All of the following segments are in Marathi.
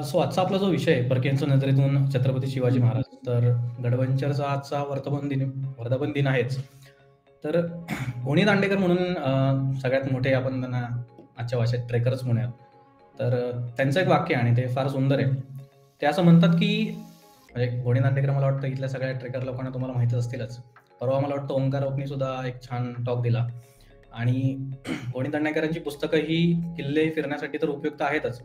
सो आजचा आपला जो विषय आहे परकीयांच्या नजरेतून छत्रपती शिवाजी महाराज. तर गडवंचरचा आजचा वर्धापन दिन आहेच. तर गोणी दांडेकर म्हणून सगळ्यात मोठे आपण त्यांना आजच्या भाषेत ट्रेकरच म्हणूयात. तर त्यांचं एक वाक्य आहे आणि ते फार सुंदर आहे. ते असं म्हणतात की म्हणजे गोणी दांडेकर मला वाटतं इथल्या सगळ्या ट्रेकर लोकांना तुम्हाला माहितीच असतीलच. परवा मला वाटतं ओंकार राऊतनी सुद्धा एक छान टॉक दिला आणि गोणी दांडेकरांची पुस्तकं ही किल्ले फिरण्यासाठी तर उपयुक्त आहेतच.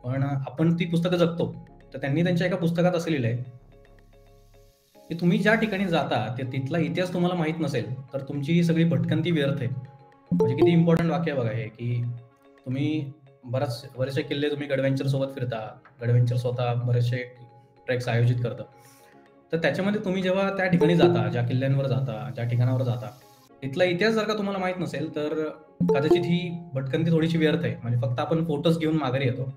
पण आपण ती पुस्तकं जगतो. तर त्यांनी त्यांच्या एका पुस्तकात असं लिहिलंय, की तुम्ही ज्या ठिकाणी जाता ते तिथला इतिहास तुम्हाला माहीत नसेल, तर तुमची ही सगळी भटकंती व्यर्थ आहे. म्हणजे किती इम्पॉर्टंट वाक्य आहे बघा हे, की तुम्ही बरेचसे किल्ले तुम्ही गडवेंचर सोबत फिरता. गडवेंचर स्वतः बरेचसे ट्रेक्स आयोजित करतं. तर त्याच्यामध्ये तुम्ही जेव्हा त्या ठिकाणी जाता, ज्या किल्ल्यांवर जाता, ज्या ठिकाणावर जाता, तिथला इतिहास जर का तुम्हाला माहीत नसेल, तर कदाचित ही भटकंती थोडीशी व्यर्थ आहे. म्हणजे फक्त आपण फोटोज घेऊन माघारी येतो.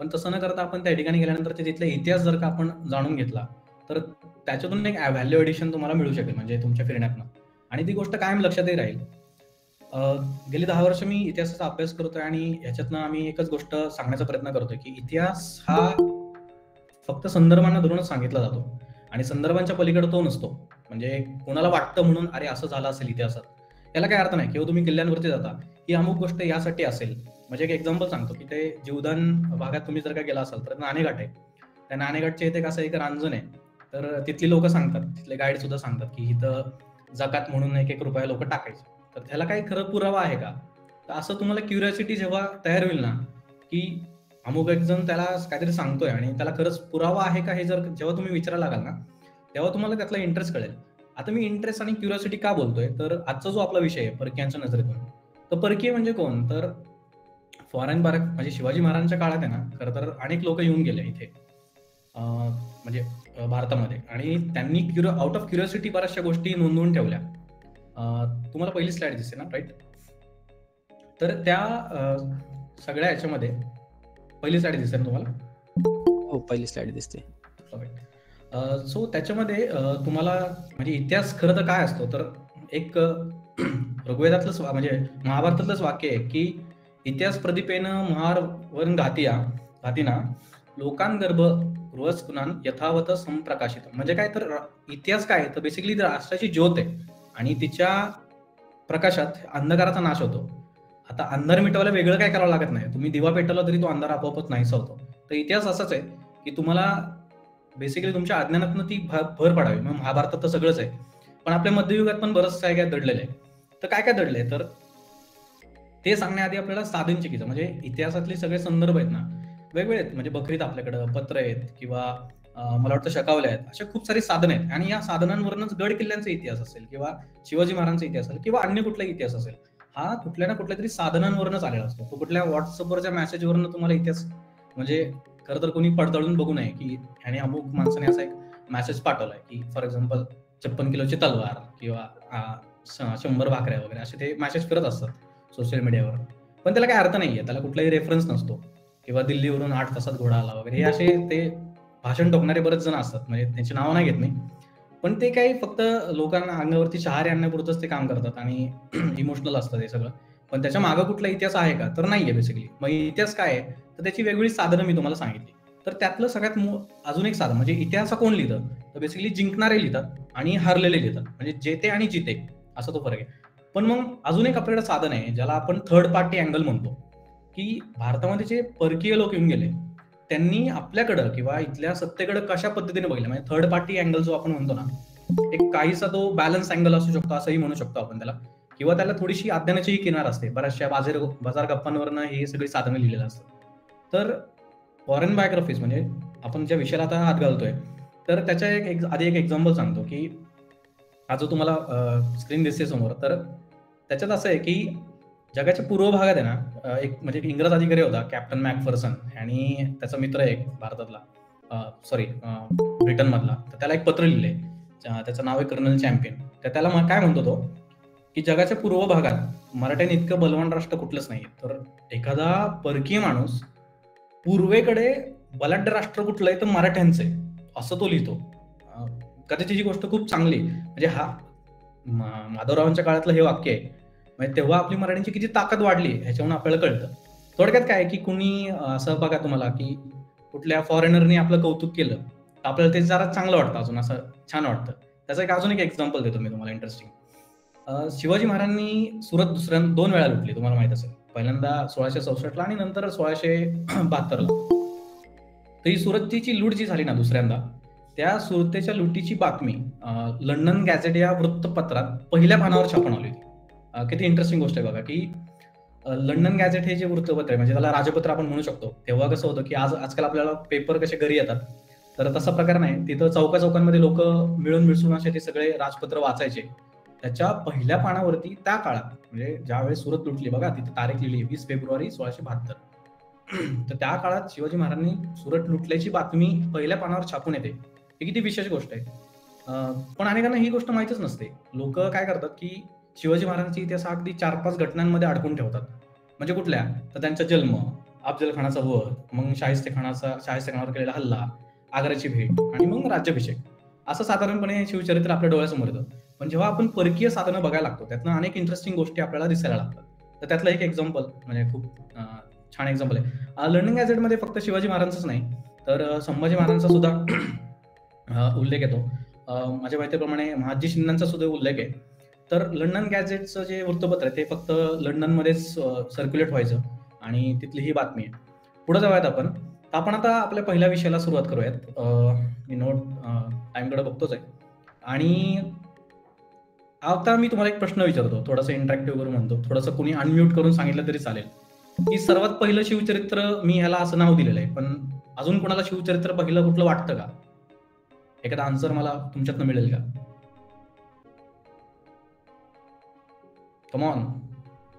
पण तसं न करता आपण त्या ठिकाणी गेल्यानंतर तिथला इतिहास जर का आपण जाणून घेतला, तर त्याच्यातून एक व्हॅल्यू एडिशन तुम्हाला मिळू शकेल म्हणजे तुमच्या फिरण्यातनं. आणि ती गोष्ट कायम लक्षातही राहील. गेली 10 वर्ष मी इतिहासाचा अभ्यास करतोय आणि ह्याच्यातनं आम्ही एकच गोष्ट सांगण्याचा प्रयत्न करतोय, की इतिहास हा फक्त संदर्भांना धरूनच सांगितला जातो आणि संदर्भांच्या पलीकडे तो नसतो. म्हणजे कोणाला वाटतं म्हणून अरे असं झालं असेल इतिहासात, याला काही अर्थ नाही. किंवा तुम्ही किल्ल्यांवरती जाता, ही अमुक गोष्ट यासाठी असेल. म्हणजे एक एक्झाम्पल सांगतो, की ते जीवदान भागात तुम्ही जर का गेला असाल तर नाणेघाट आहे. त्या नाणेघाटच्या इथे कसं एक रांजण आहे. तर तिथली लोक सांगतात, तिथले गाईड सुद्धा सांगतात, की इथं जकात म्हणून एक रुपया लोक टाकायचे. तर त्याला काही खरं पुरावा आहे का? तर असं तुम्हाला क्युरिओसिटी जेव्हा तयार होईल ना, की अमुक एक जण त्याला काहीतरी सांगतोय आणि त्याला खरंच पुरावा आहे का हे जर जेव्हा तुम्ही विचारायला लागाल ना, तेव्हा तुम्हाला त्यातला इंटरेस्ट कळेल. आता मी इंटरेस्ट आणि क्युरिओसिटी का बोलतोय, तर आजचा जो आपला विषय आहे परकीयांच्या नजरेतून, तर परकीय म्हणजे कोण? तर म्हणजे शिवाजी महाराजांच्या काळात आहे ना, खरं तर अनेक लोक येऊन गेले इथे म्हणजे भारतामध्ये आणि त्यांनी आउट ऑफ क्युरिओसिटी बऱ्याचशा गोष्टी नोंदवून ठेवल्या. तुम्हाला पहिली स्लाइड दिसते ना, राईट? तर त्या सगळ्या ह्याच्यामध्ये पहिली स्लाइड दिसते ना तुम्हाला? हो, पहिली स्लाइड दिसते. सो त्याच्यामध्ये तुम्हाला म्हणजे इतिहास खरं तर काय असतो, तर एक ऋग्वेदातलंच म्हणजे महाभारतातलंच वाक्य आहे, की इतिहास प्रदीपेनं महारवरून घातीना लोकांगर्भ गृहस्कुनान यथावत संप्रकाशित. म्हणजे काय तर इतिहास काय तर बेसिकली राष्ट्राची ज्योत आहे आणि तिच्या प्रकाशात अंधकाराचा नाश होतो. आता अंधार मिटवायला वेगळं काय करावं लागत नाही. तुम्ही दिवा पेटवला तरी तो अंधार आपोआपच नाहीसा होतो. तर इतिहास असाच आहे, की तुम्हाला बेसिकली तुमच्या अज्ञानातनं ती भर पडावी. मग महाभारतात तर सगळंच आहे. पण आपल्या मध्ययुगात पण बरंच काय काय दडलेलं आहे. तर काय काय दडलंय, तर ते सांगण्याआधी आपल्याला साधन चिकीचं म्हणजे इतिहासातले सगळे संदर्भ आहेत ना, वेगवेगळे आहेत. म्हणजे बकरीत आपल्याकडं पत्र आहेत किंवा मला वाटतं शकावल्या आहेत. अशा खूप सारी साधनं आहेत आणि या साधनांवरूनच गड किल्ल्यांचा इतिहास असेल किंवा शिवाजी महाराजांचा इतिहास असेल किंवा अन्य कुठलाही इतिहास असेल, हा कुठल्या ना कुठल्या तरी साधनांवरूनच आलेला असतो. तो कुठल्या व्हॉट्सअपवरच्या मेसेजवरून तुम्हाला इतिहास म्हणजे खरं तर कोणी पडताळून बघू नये, की ह्याने अमुक माणसाने असा एक मेसेज पाठवलाय, की फॉर एक्झाम्पल 56 किलोची तलवार किंवा 100 भाकऱ्या वगैरे असे ते मेसेज फिरत असतात सोशल मीडियावर. पण त्याला काही अर्थ नाहीये, त्याला कुठलाही रेफरन्स नसतो किंवा दिल्लीवरून 8 तासात घोडा आला वगैरे हे असे ते भाषण टोकणारे बरेच जण असतात. म्हणजे त्यांची नावं नाही घेत मी. पण ते काही फक्त लोकांना अंगावरती शहारे आणण्यापुरतंच ते काम करतात आणि इमोशनल असतं हे सगळं. पण त्याच्या मागे कुठला इतिहास आहे का? तर नाहीये बेसिकली. मग इतिहास काय आहे? तर त्याची वेगवेगळी साधनं मी तुम्हाला सांगितली. तर त्यातलं सगळ्यात अजून एक साधन म्हणजे इतिहास कोण लिहितं? तर बेसिकली जिंकणारे लिहितात आणि हारलेले लिहितात. म्हणजे जेते आणि जिते असा तो फरक आहे. पण मग अजून एक आपल्याकडे साधन आहे ज्याला आपण थर्ड पार्टी अँगल म्हणतो, की भारतामध्ये जे परकीय लोक येऊन गेले, त्यांनी आपल्याकडं किंवा इथल्या सत्तेकडं कशा पद्धतीने बघितलं म्हणजे थर्ड पार्टी अँगल जो आपण म्हणतो ना, एक काहीसा तो बॅलन्स अँगल असू शकतो असंही म्हणू शकतो आपण त्याला किंवा त्याला थोडीशी अज्ञानाचीही किनार असते. बऱ्याचशा बाजार गप्पांवरनं हे सगळी साधनं लिहिलेलं असतं. तर फॉरेन बायोग्राफीज म्हणजे आपण ज्या विषयाला आता हात घालतोय, तर त्याच्या आधी एक एक्झाम्पल सांगतो, की हा जो तुम्हाला स्क्रीन दिसते समोर, तर त्याच्यात असं आहे, की जगाच्या पूर्व भागात आहे ना, एक म्हणजे एक इंग्रज अधिकारी होता कॅप्टन मॅकफर्सन आणि त्याचा मित्र आहे एक भारतातला ब्रिटनमधला. तर त्याला एक पत्र लिहिलंय. त्याचं नाव आहे कर्नल चॅम्पियन. तर त्याला काय म्हणतो तो, की जगाच्या पूर्व भागात मराठ्यांइतकं बलवान राष्ट्र कुठलंच नाही. तर एखादा परकीय माणूस पूर्वेकडे बलाढ्य राष्ट्र कुठलं आहे तर मराठ्यांचं आहे, असं तो लिहितो. कदाचित ही गोष्ट खूप चांगली म्हणजे हा माधवरावांच्या काळातलं हे वाक्य आहे. म्हणजे तेव्हा आपली मराठ्यांची किती ताकद वाढली ह्याच्यावरून आपल्याला कळतं. थोडक्यात काय की कुणी असं बघा तुम्हाला की कुठल्या फॉरेनरनी आपलं कौतुक केलं तर आपल्याला ते जरा चांगलं वाटतं, अजून असं छान वाटतं. त्याचं अजून एक एक्झाम्पल देतो मी तुम्हाला इंटरेस्टिंग. शिवाजी महाराजांनी सुरत दोन वेळा लुटली, तुम्हाला माहित असेल. पहिल्यांदा 1664ला आणि नंतर 1672ला. तर ही सुरतची लूट जी झाली ना दुसऱ्यांदा, त्या सुरतेच्या लुटीची बातमी लंडन गॅझेट या वृत्तपत्रात पहिल्या पानावर छापून आली होती. किती इंटरेस्टिंग गोष्ट आहे बघा, की लंडन गॅझेट हे जे वृत्तपत्र आहे, म्हणजे त्याला राजपत्र आपण म्हणू शकतो. तेव्हा कसं होतं, की आजकाल आपल्याला पेपर कसे घरी येतात, तर तसा प्रकार नाही. तिथं चौकाचौकांमध्ये लोक मिळून मिसळून असे ते सगळे राजपत्र वाचायचे. त्याच्या पहिल्या पानावरती त्या काळात, म्हणजे ज्यावेळेस सुरत लुटली बघा, तिथे तारीख लिहिली 20 फेब्रुवारी 1672. तर त्या काळात शिवाजी महाराजांनी सुरत लुटल्याची बातमी पहिल्या पानावर छापून येते. ही किती विशेष गोष्ट आहे. पण अनेकांना ही गोष्ट माहितीच नसते. लोक काय करतात, की शिवाजी महाराजांचा इतिहास अगदी 4-5 घटनांमध्ये अडकून ठेवतात. म्हणजे कुठल्या? तर त्यांचा जन्म, अफजल खानाचा वध, मग शाहिस्ते खानावर केलेला हल्ला, आग्र्याची भेट आणि मग राज्याभिषेक. असं साधारणपणे शिवचरित्र आपल्या डोळ्यासमोर येतं. पण जेव्हा आपण परकीय साधनं बघायला लागतो, त्यातनं अनेक इंटरेस्टिंग गोष्टी आपल्याला दिसायला लागतात. तर त्यातलं एक एक्झाम्पल, म्हणजे खूप छान एक्झाम्पल आहे. लंडन गॅझेटमध्ये फक्त शिवाजी महाराजांचाच नाही, तर संभाजी महाराजांचा सुद्धा उल्लेख येतो. माझ्या माहितीप्रमाणे महादजी शिंदेचा सुद्धा उल्लेख आहे. तर लंडन गॅझेटचं जे वृत्तपत्र आहे ते फक्त लंडनमध्येच सर्क्युलेट व्हायचं आणि तिथली ही बातमी आहे. पुढे जाऊयात आपण. तर आपण आता आपल्या पहिल्या विषयाला सुरुवात करूयात. मी टाइमकडे बघतोच आहे. आणि आता मी तुम्हाला एक प्रश्न विचारतो, थोडासा इंटरॅक्टिव्ह करून म्हणतो, थोडंसं कोणी अनम्यूट करून सांगितलं तरी चालेल, की सर्वात पहिलं शिवचरित्र, मी ह्याला असं नाव दिलेलं आहे, पण अजून कोणाला शिवचरित्र पहिलं कुठलं वाटतं का? एखादा आन्सर मला तुमच्यातनं मिळेल का? Come on,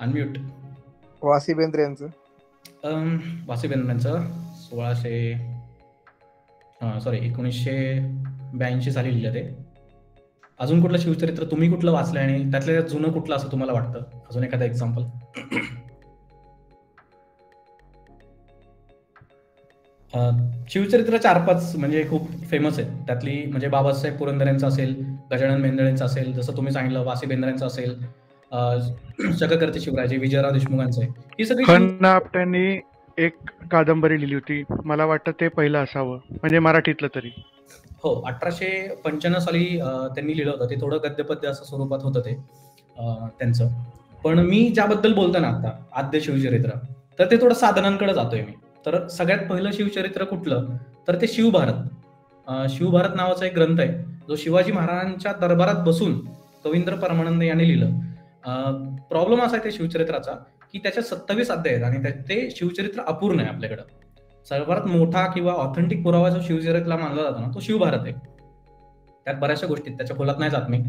unmute. वासी बेंद्रे यांचं. वासी बेंद्रेंचं 1982 साली लिहिलं ते. अजून कुठलं शिवचरित्र तुम्ही कुठलं वाचलंय आणि त्यातल्या जुनं कुठलं असं तुम्हाला वाटतं? अजून एखादा एक्झाम्पल. शिवचरित्र 4-5 म्हणजे खूप फेमस आहेत. त्यातली म्हणजे बाबासाहेब पुरंदरेंचं असेल, गजानन मेंदळेंचं असेल, जसं तुम्ही सांगितलं वासी बेंद्रेंचं असेल, जगकर्ते शिवराजे, विजयराव देशमुखांचं आहे. ही सगळी खन्ना आपट्यांनी एक कादंबरी लिहिली होती, मला वाटतं ते पहिलं असावं, म्हणजे मराठीतलं तरी. हो, 1895 साली त्यांनी लिहिलं होतं. ते थोडं गद्यपद्य असं स्वरूपात होतं ते त्यांचं. पण मी ज्याबद्दल बोलतो ना आता, आद्य शिवचरित्र, तर ते थोडं साधनांकडे जातोय मी. तर सगळ्यात पहिलं शिवचरित्र कुठलं? तर ते शिवभारत. शिवभारत नावाचा एक ग्रंथ आहे, जो शिवाजी महाराजांच्या दरबारात बसून कवींद्र परमानंद यांनी लिहिलं. प्रॉब्लेम असा आहे त्या शिवचरित्राचा, की त्याच्यात 27 अध्याय आहेत आणि ते शिवचरित्र अपूर्ण आहे आपल्याकडं. सर्वात मोठा किंवा ऑथेंटिक पुरावा जो शिवचरित्राला मानला जातो ना, तो शिवभारत आहे. त्यात बऱ्याचशा गोष्टी, त्याच्या खोलात नाही जात मी,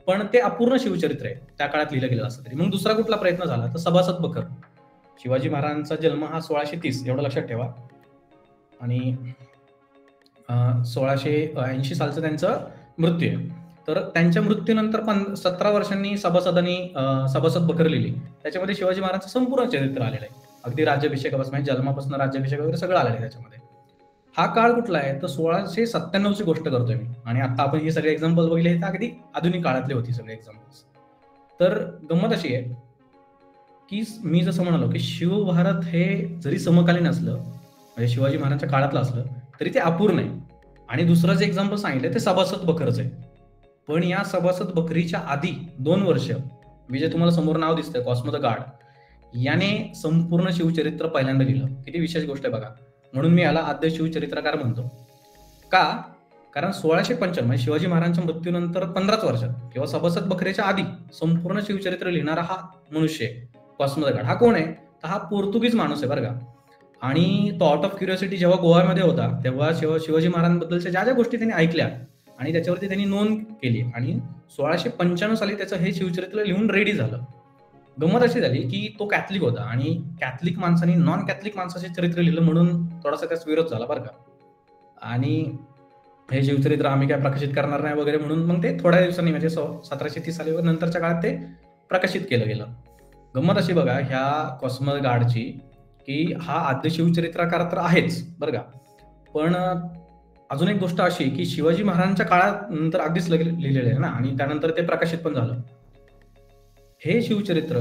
पण ते अपूर्ण शिवचरित्र आहे, त्या काळात लिहिलं गेलं असं तरी. मग दुसरा कुठला प्रयत्न झाला तर सभासद बखर. शिवाजी महाराजांचा जन्म हा 1630, एवढं लक्षात ठेवा, आणि 1680 सालचं त्यांचं मृत्यू आहे. तर त्यांच्या मृत्यूनंतर 17 वर्षांनी सभासद बखर लिहिली. त्याच्यामध्ये शिवाजी महाराजांचं संपूर्ण चरित्र आलेलं आहे, अगदी राज्याभिषेकापासून, म्हणजे जन्मापासून राज्याभिषेक वगैरे सगळं आलेलं आहे त्याच्यामध्ये. हा काळ कुठला आहे तर 1697ची गोष्ट करतोय मी, आणि आता आपण हे सगळे एक्झाम्पल बघितले हे अगदी आधुनिक काळातले होते सगळे एक्झाम्पल्स. तर गंमत अशी आहे की मी जसं म्हणालो की शिवभारत हे जरी समकालीन असलं, म्हणजे शिवाजी महाराजांच्या काळातलं असलं, तरी ते अपूर्ण आहे. आणि दुसरं जे एक्झाम्पल सांगितलं ते सभासद बखरच आहे. पण या सभासद बखरीच्या आधी 2 वर्ष, मी जे तुम्हाला समोर नाव दिसतंय कॉस्मो द गार्ड, याने संपूर्ण शिवचरित्र पहिल्यांदा लिहिलं. किती विशेष गोष्ट आहे बघा. म्हणून मी याला आद्य शिवचरित्रकार म्हणतो. का? कारण 1655 म्हणजे शिवाजी महाराजांच्या मृत्यूनंतर 15च वर्षात किंवा सभासद बखरीच्या आधी संपूर्ण शिवचरित्र लिहिणारा हा मनुष्य आहे, कॉस्मो द गार्ड. हा कोण आहे? तर हा पोर्तुगीज माणूस आहे बरं का. आणि तो आउट ऑफ क्युरिओसिटी जेव्हा गोव्यामध्ये होता, तेव्हा शिवाजी महाराजांबद्दलच्या ज्या गोष्टी त्यांनी ऐकल्या आणि त्याच्यावरती त्यांनी नोंद केली, आणि 1695 साली त्याचं हे शिवचरित्र लिहून रेडी झालं. गंमत अशी झाली की तो कॅथलिक होता, आणि कॅथलिक माणसाने नॉन कॅथलिक माणसाचे चरित्र लिहिलं म्हणून थोडासा त्याचा विरोध झाला बरं का. आणि हे शिवचरित्र आम्ही काय प्रकाशित करणार नाही वगैरे म्हणून मग ते थोड्या दिवसांनी, म्हणजे 1730 साली वगैरे नंतरच्या काळात ते प्रकाशित केलं गेलं. गंमत अशी बघा ह्या कॉस्मो द गार्डची, की हा आद्य शिवचरित्रकार तर आहेच बरं का, पण अजून एक गोष्ट अशी की शिवाजी महाराजांच्या काळात नंतर अगदीच लिहिलेलं आहे ना, आणि त्यानंतर ते प्रकाशित पण झालं. हे शिवचरित्र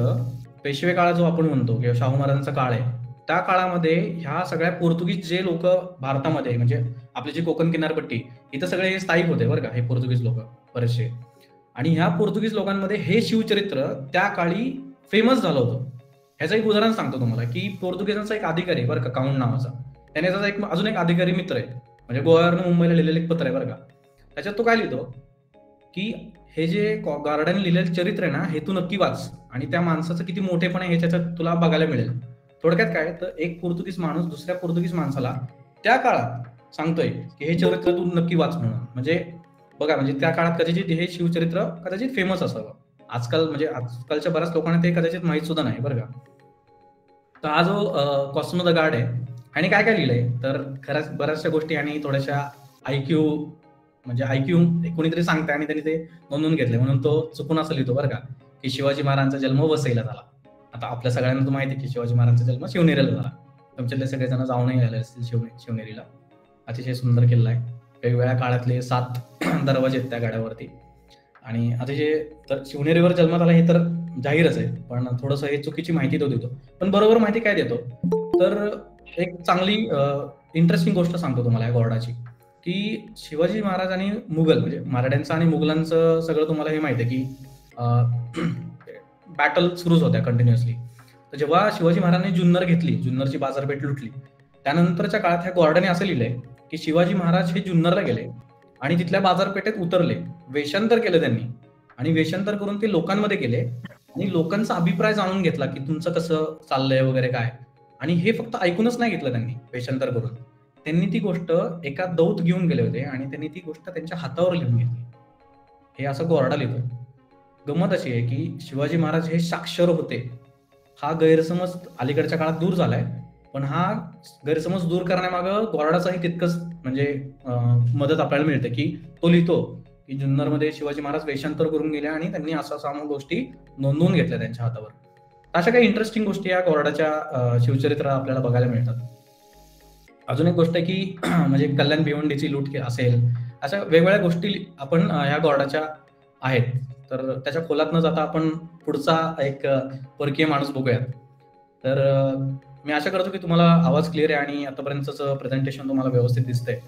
पेशवे काळ जो आपण म्हणतो किंवा शाहू महाराजांचा काळ आहे, त्या काळामध्ये ह्या सगळ्या पोर्तुगीज जे लोक भारतामध्ये म्हणजे आपली जी कोकण किनारपट्टी इथं सगळे हे स्थायिक होते बरं का, हे पोर्तुगीज लोक बरेचसे. आणि ह्या पोर्तुगीज लोकांमध्ये हे शिवचरित्र त्या काळी फेमस झालं होतं. ह्याचं एक उदाहरण सांगतो तुम्हाला की पोर्तुगीजांचा एक अधिकारी आहे बरं का, काउंट नावाचा. त्याने त्याचा एक अजून एक अधिकारी मित्र आहे, म्हणजे गोव्यावरून मुंबईला लिहिलेलं एक पत्र आहे बरं का. त्याच्यात तो काय लिहितो की हे जे गार्डन लिहिलेलं चरित्र आहे ना, हे तू नक्की वाच आणि त्या माणसाचं किती मोठेपण आहे हे त्याच्यात तुला बघायला मिळेल. थोडक्यात काय तर एक पोर्तुगीज माणूस दुसऱ्या पोर्तुगीज माणसाला त्या काळात सांगतोय की हे चरित्र तू नक्की वाच म्हणून. म्हणजे बघा, म्हणजे त्या काळात कदाचित हे शिवचरित्र कदाचित फेमस असावं. आजकाल म्हणजे आजकालच्या बऱ्याच लोकांना ते कदाचित माहित सुद्धा नाही बरं का. तर हा जो कॉस्मो द गार्ड आहे आणि काय काय लिहिलंय तर खरंच बऱ्याचशा गोष्टी आणि थोड्याशा आयक्यू म्हणजे आयक्यू कोणीतरी सांगते आणि त्यांनी ते नोंदवून घेतले म्हणून तो चुकून असं लिहितो बरं का की शिवाजी महाराजांचा जन्म वसईला झाला. आता आपल्या सगळ्यांना तर माहिती आहे की शिवाजी महाराजांचा जन्म शिवनेरीला झाला. तुमच्यातले सगळेजण जाऊनही आले असतील शिवनेरीला. अतिशय सुंदर किल्ला आहे. वेगवेगळ्या काळातले 7 दरवाजे आहेत त्या गडावरती आणि अतिशय तर शिवनेरीवर जन्मात आला हे तर जाहीरच आहे, पण थोडंसं हे चुकीची माहिती तो देतो. पण बरोबर माहिती काय देतो तर एक चांगली इंटरेस्टिंग गोष्ट सांगतो तुम्हाला या गॉर्डाची की शिवाजी महाराज आणि मुघल म्हणजे मराठ्यांचं आणि मुघलांचं सगळं तुम्हाला हे माहिती आहे की बॅटल सुरूच होत्या कंटिन्युअसली. तर जेव्हा शिवाजी महाराजांनी जुन्नर घेतली, जुन्नरची बाजारपेठ लुटली, त्यानंतरच्या काळात ह्या गॉर्डने असं लिहिलंय की शिवाजी महाराज हे जुन्नरला गेले आणि तिथल्या बाजारपेठेत उतरले, वेषांतर केलं त्यांनी आणि वेषांतर करून ते लोकांमध्ये गेले आणि लोकांचा अभिप्राय जाणून घेतला की तुमचं कसं चाललंय वगैरे काय. आणि हे फक्त ऐकूनच नाही घेतलं त्यांनी वेषांतर करून, त्यांनी ती गोष्ट एका दौत घेऊन गेले होते आणि त्यांनी ती गोष्ट त्यांच्या हातावर लिहून घेतली. हे असं गॉर्डा लिहितो. गंमत अशी आहे की शिवाजी महाराज हे साक्षर होते हा गैरसमज अलीकडच्या काळात दूर झालाय, पण हा गैरसमज दूर करण्यामागं गॉर्डाचाही तितकंच म्हणजे मदत आपल्याला मिळते की तो लिहितो की जुन्नरमध्ये शिवाजी महाराज वेषांतर करून गेले आणि त्यांनी असा सामूहिक गोष्टी नोंदवून घेतल्या त्यांच्या हातावर. अशा काही इंटरेस्टिंग गोष्टी या गॉर्डाच्या शिवचरित्रात आपल्याला बघायला मिळतात. अजून एक गोष्ट आहे की म्हणजे कल्याण भिवंडीची लूट असेल, अशा वेगवेगळ्या गोष्टी आपण ह्या गॉर्डाच्या आहेत. तर त्याच्या खोलात न जाता आपण पुढचा एक परकीय माणूस बघूयात. तर मी आशा करतो की तुम्हाला आवाज क्लिअर आहे आणि आतापर्यंतचं प्रेझेंटेशन तुम्हाला व्यवस्थित दिसतंय.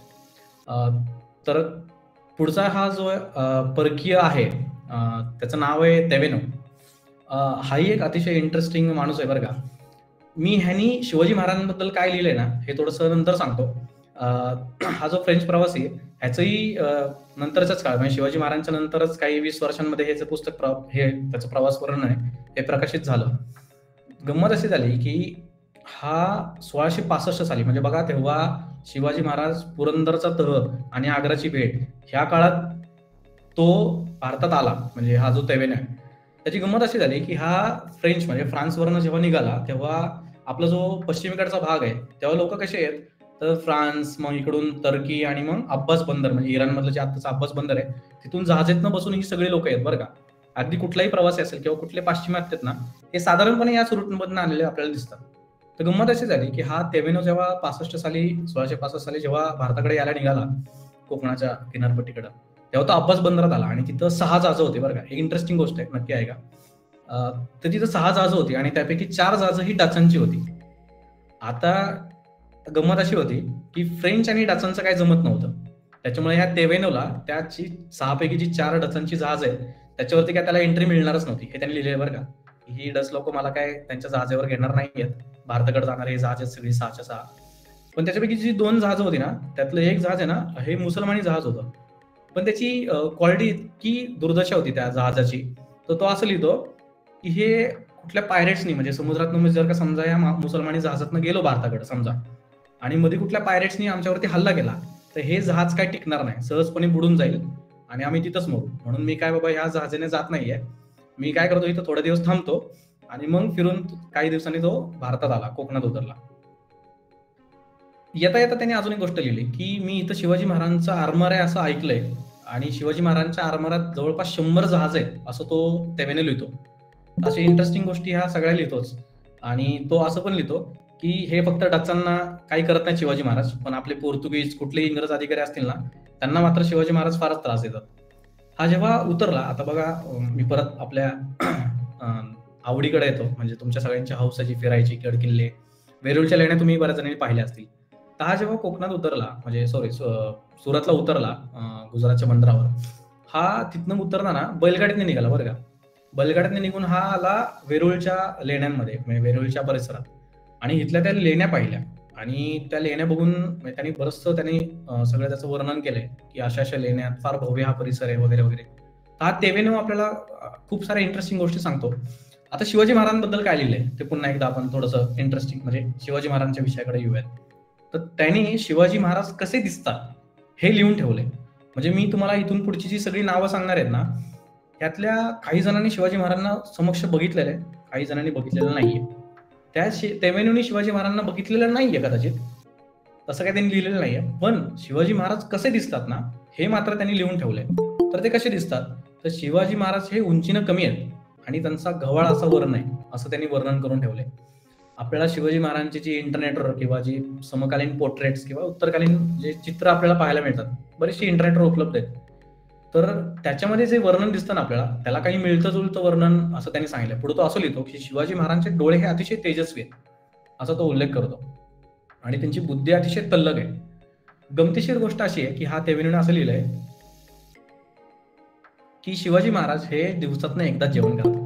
तर पुढचा हा जो परकीय आहे त्याचं नाव आहे तेवेनो. हाही एक अतिशय इंटरेस्टिंग माणूस आहे बरं का. मी ह्यानी शिवाजी महाराजांबद्दल काय लिहिलंय ना हे थोडंसं नंतर सांगतो. हा जो फ्रेंच प्रवासी आहे ह्याचंही नंतरचाच काळ म्हणजे शिवाजी महाराजांच्या नंतरच काही 20 वर्षांमध्ये ह्याचं पुस्तक हे त्याचं प्रवास वर्णन आहे हे प्रकाशित झालं. गंमत अशी झाली की हा 1665 साली म्हणजे बघा तेव्हा शिवाजी महाराज पुरंदरचा तह आणि आग्राची भेट ह्या काळात तो भारतात आला म्हणजे हा जो तेवेन आहे. त्याची गंमत अशी झाली की हा फ्रेंच म्हणजे फ्रान्सवरनं जेव्हा निघाला तेव्हा आपला जो पश्चिमेकडचा भाग आहे तेव्हा लोक कसे आहेत तर फ्रान्स, मग इकडून टर्की आणि मग अब्बास बंदर म्हणजे इराणमधलं जे आत्ताचं अब्बास बंदर आहे तिथून जहाजेतनं बसून ही सगळी लोक आहेत बरं का. अगदी कुठलाही प्रवासी असेल किंवा कुठले पाश्चिमात्य आहेत ना हे साधारणपणे याच रूटमधून आलेले आपल्याला दिसतात. तर गंमत अशी झाली की हा तेवेनो जेव्हा 1665 साली जेव्हा भारताकडे यायला निघाला कोकणाच्या किनारपट्टीकडं तेव्हा तो अब्बास बंदरात आला आणि तिथं 6 जहाजं होती बरं का. हे इंटरेस्टिंग गोष्ट आहे, नक्की आहे का. तर तिथं 6 जहाजं होती आणि त्यापैकी 4 जहाजं ही डाचांची होती. आता गंमत अशी होती की फ्रेंच आणि डाचांचं काय जमत नव्हतं, त्याच्यामुळे ह्या तेवेनोला त्याची 6 पैकी जी 4 डचांची जहाज आहेत त्याच्यावरती काय त्याला एंट्री मिळणारच नव्हती. हे त्यांनी लिहिलंय बरं का. ही डच लोक मला काय त्यांच्या जहाजावर घेणार नाहीयेत, भारताकडे जाणारे हे जहाज आहेत सगळी 6च्या 6. पण त्याच्यापैकी जी 2 जहाजं होती ना त्यातलं एक जहाज आहे ना हे मुसलमानी जहाज होतं, पण त्याची क्वालिटी इतकी दुर्दशा होती त्या जहाजाची. तर तो असं लिहितो की हे कुठल्या पायरेट्सनी म्हणजे समुद्रातनं जर का समजा या मुसलमानी जहाजातनं गेलो भारताकडे समजा आणि मध्ये कुठल्या पायरेट्सनी आमच्यावरती हल्ला केला तर हे जहाज काय टिकणार नाही, सहजपणे बुडून जाईल आणि आम्ही तिथंच मरू. म्हणून मी काय बाबा ह्या जहाजाने जात नाहीये, मी काय करतो इथं थोडे दिवस थांबतो आणि मग फिरून काही दिवसांनी तो भारतात आला, कोकणात उतरला. येता येता त्याने अजून एक गोष्ट लिहिली की मी इथं शिवाजी महाराजांचा आर्मर आहे असं ऐकलंय आणि शिवाजी महाराजांच्या आर्मरात जवळपास 100 जहाज आहेत असं तो तेवेने लिहितो. अशा इंटरेस्टिंग गोष्टी ह्या सगळ्या लिहितोच. आणि तो असं पण लिहितो की हे फक्त डचांना काही करत नाही शिवाजी महाराज, पण आपले पोर्तुगीज कुठलेही इंग्रज अधिकारी असतील ना त्यांना मात्र शिवाजी महाराज फारच त्रास देतात. हा जेव्हा उतरला, आता बघा मी परत आपल्या आवडीकडे येतो म्हणजे तुमच्या सगळ्यांची हौस अशी फिरायची, गड किल्ले वेरूळच्या लेण्या तुम्ही बऱ्याच जणांनी पाहिल्या असतील. तर हा जेव्हा कोकणात उतरला, म्हणजे सॉरी सुरतला उतरला, गुजरातच्या बंदरावर, हा तिथनं उतरताना बैलगाडीतने निघाला बरं का. बैलगाडीतने निघून हा आला वेरूळच्या लेण्यांमध्ये, म्हणजे वेरूळच्या परिसरात, आणि इथल्या त्या लेण्या पाहिल्या. आणि त्या लेण्या बघून म्हणजे त्यांनी बरंचसं सगळं त्याचं वर्णन केलंय की अशा अशा लेण्यात फार भव्य हा परिसर आहे वगैरे वगैरे. हा तेवेनो आपल्याला खूप साऱ्या इंटरेस्टिंग गोष्टी सांगतो. आता शिवाजी महाराजांबद्दल काय लिहिलंय ते पुन्हा एकदा आपण थोडंसं इंटरेस्टिंग, म्हणजे शिवाजी महाराजांच्या विषयाकडे येऊयात. तर त्यांनी शिवाजी महाराज कसे दिसतात हे लिहून ठेवलंय. म्हणजे मी तुम्हाला इथून पुढची जी सगळी नावं सांगणार आहेत ना, यातल्या काही जणांनी शिवाजी महाराजांना समक्ष बघितलेलं आहे, काही जणांनी बघितलेलं नाहीये. त्या तेवेनूनी शिवाजी महाराजांना बघितलेलं नाहीये कदाचित, तसं काही त्यांनी लिहिलेलं नाहीये. पण शिवाजी महाराज कसे दिसतात ना, हे मात्र त्यांनी लिहून ठेवलंय. तर ते कसे दिसतात, तर शिवाजी महाराज हे उंचीनं कमी आहेत आणि त्यांचा गव्हाळ असा वर्ण आहे, असं त्यांनी वर्णन करून ठेवलंय. आपल्याला शिवाजी महाराजांची जी इंटरनेटवर किंवा जी समकालीन पोर्ट्रेट्स किंवा उत्तरकालीन जे चित्र आपल्याला पाहायला मिळतात, बरेचसे इंटरनेटवर उपलब्ध आहेत. तर त्याच्यामध्ये जे वर्णन दिसतं ना आपल्याला, त्याला काही मिळतं जुळतं वर्णन असं त्यांनी सांगितलं. पुढे तो असं लिहितो की शिवाजी महाराजांचे डोळे हे अतिशय तेजस्वी आहेत, असा तो उल्लेख करतो, आणि त्यांची बुद्धी अतिशय तल्लक आहे. गमतीशीर गोष्ट अशी आहे की हा तेवेनूने असं लिहिलंय की शिवाजी महाराज हे दिवसातनं एकदाच जेवण करतात.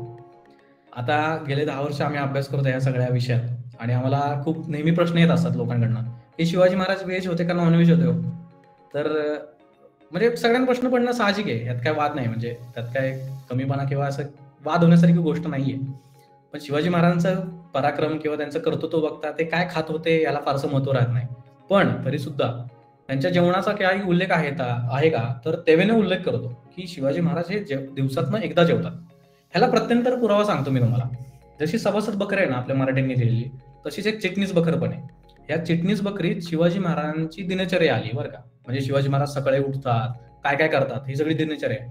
आता गेले 10 वर्ष आम्ही अभ्यास करतो या सगळ्या विषयात, आणि आम्हाला खूप नेहमी प्रश्न येत असतात लोकांकडनं की शिवाजी महाराज व्हेज होते का नॉनव्हेज होते हो. तर म्हणजे सगळ्यांना प्रश्न पडणं साहजिक आहे, यात काय वाद नाही, म्हणजे त्यात काय कमीपणा किंवा असं वाद होण्यासारखी गोष्ट नाहीये. पण शिवाजी महाराजांचं पराक्रम किंवा त्यांचं कर्तृत्व बघता ते काय खात होते याला फारसं महत्व राहत नाही. पण तरी सुद्धा त्यांच्या जेवणाचा काही उल्लेख आहे का, तर तेवेने उल्लेख करतो की शिवाजी महाराज हे दिवसातनं एकदा जेवतात. ह्याला प्रत्यंतर पुरावा सांगतो मी तुम्हाला. जशी सभासद बकर आहे ना आपल्या मराठ्यांनी लिहिलेली, तशीच एक चिटणीस बकर पण आहे. या चिटणीस बकरीत शिवाजी महाराजांची दिनचर्या आली बरं का. म्हणजे शिवाजी महाराज सकाळी उठतात, काय काय करतात, ही सगळी दिनचर्या आहे.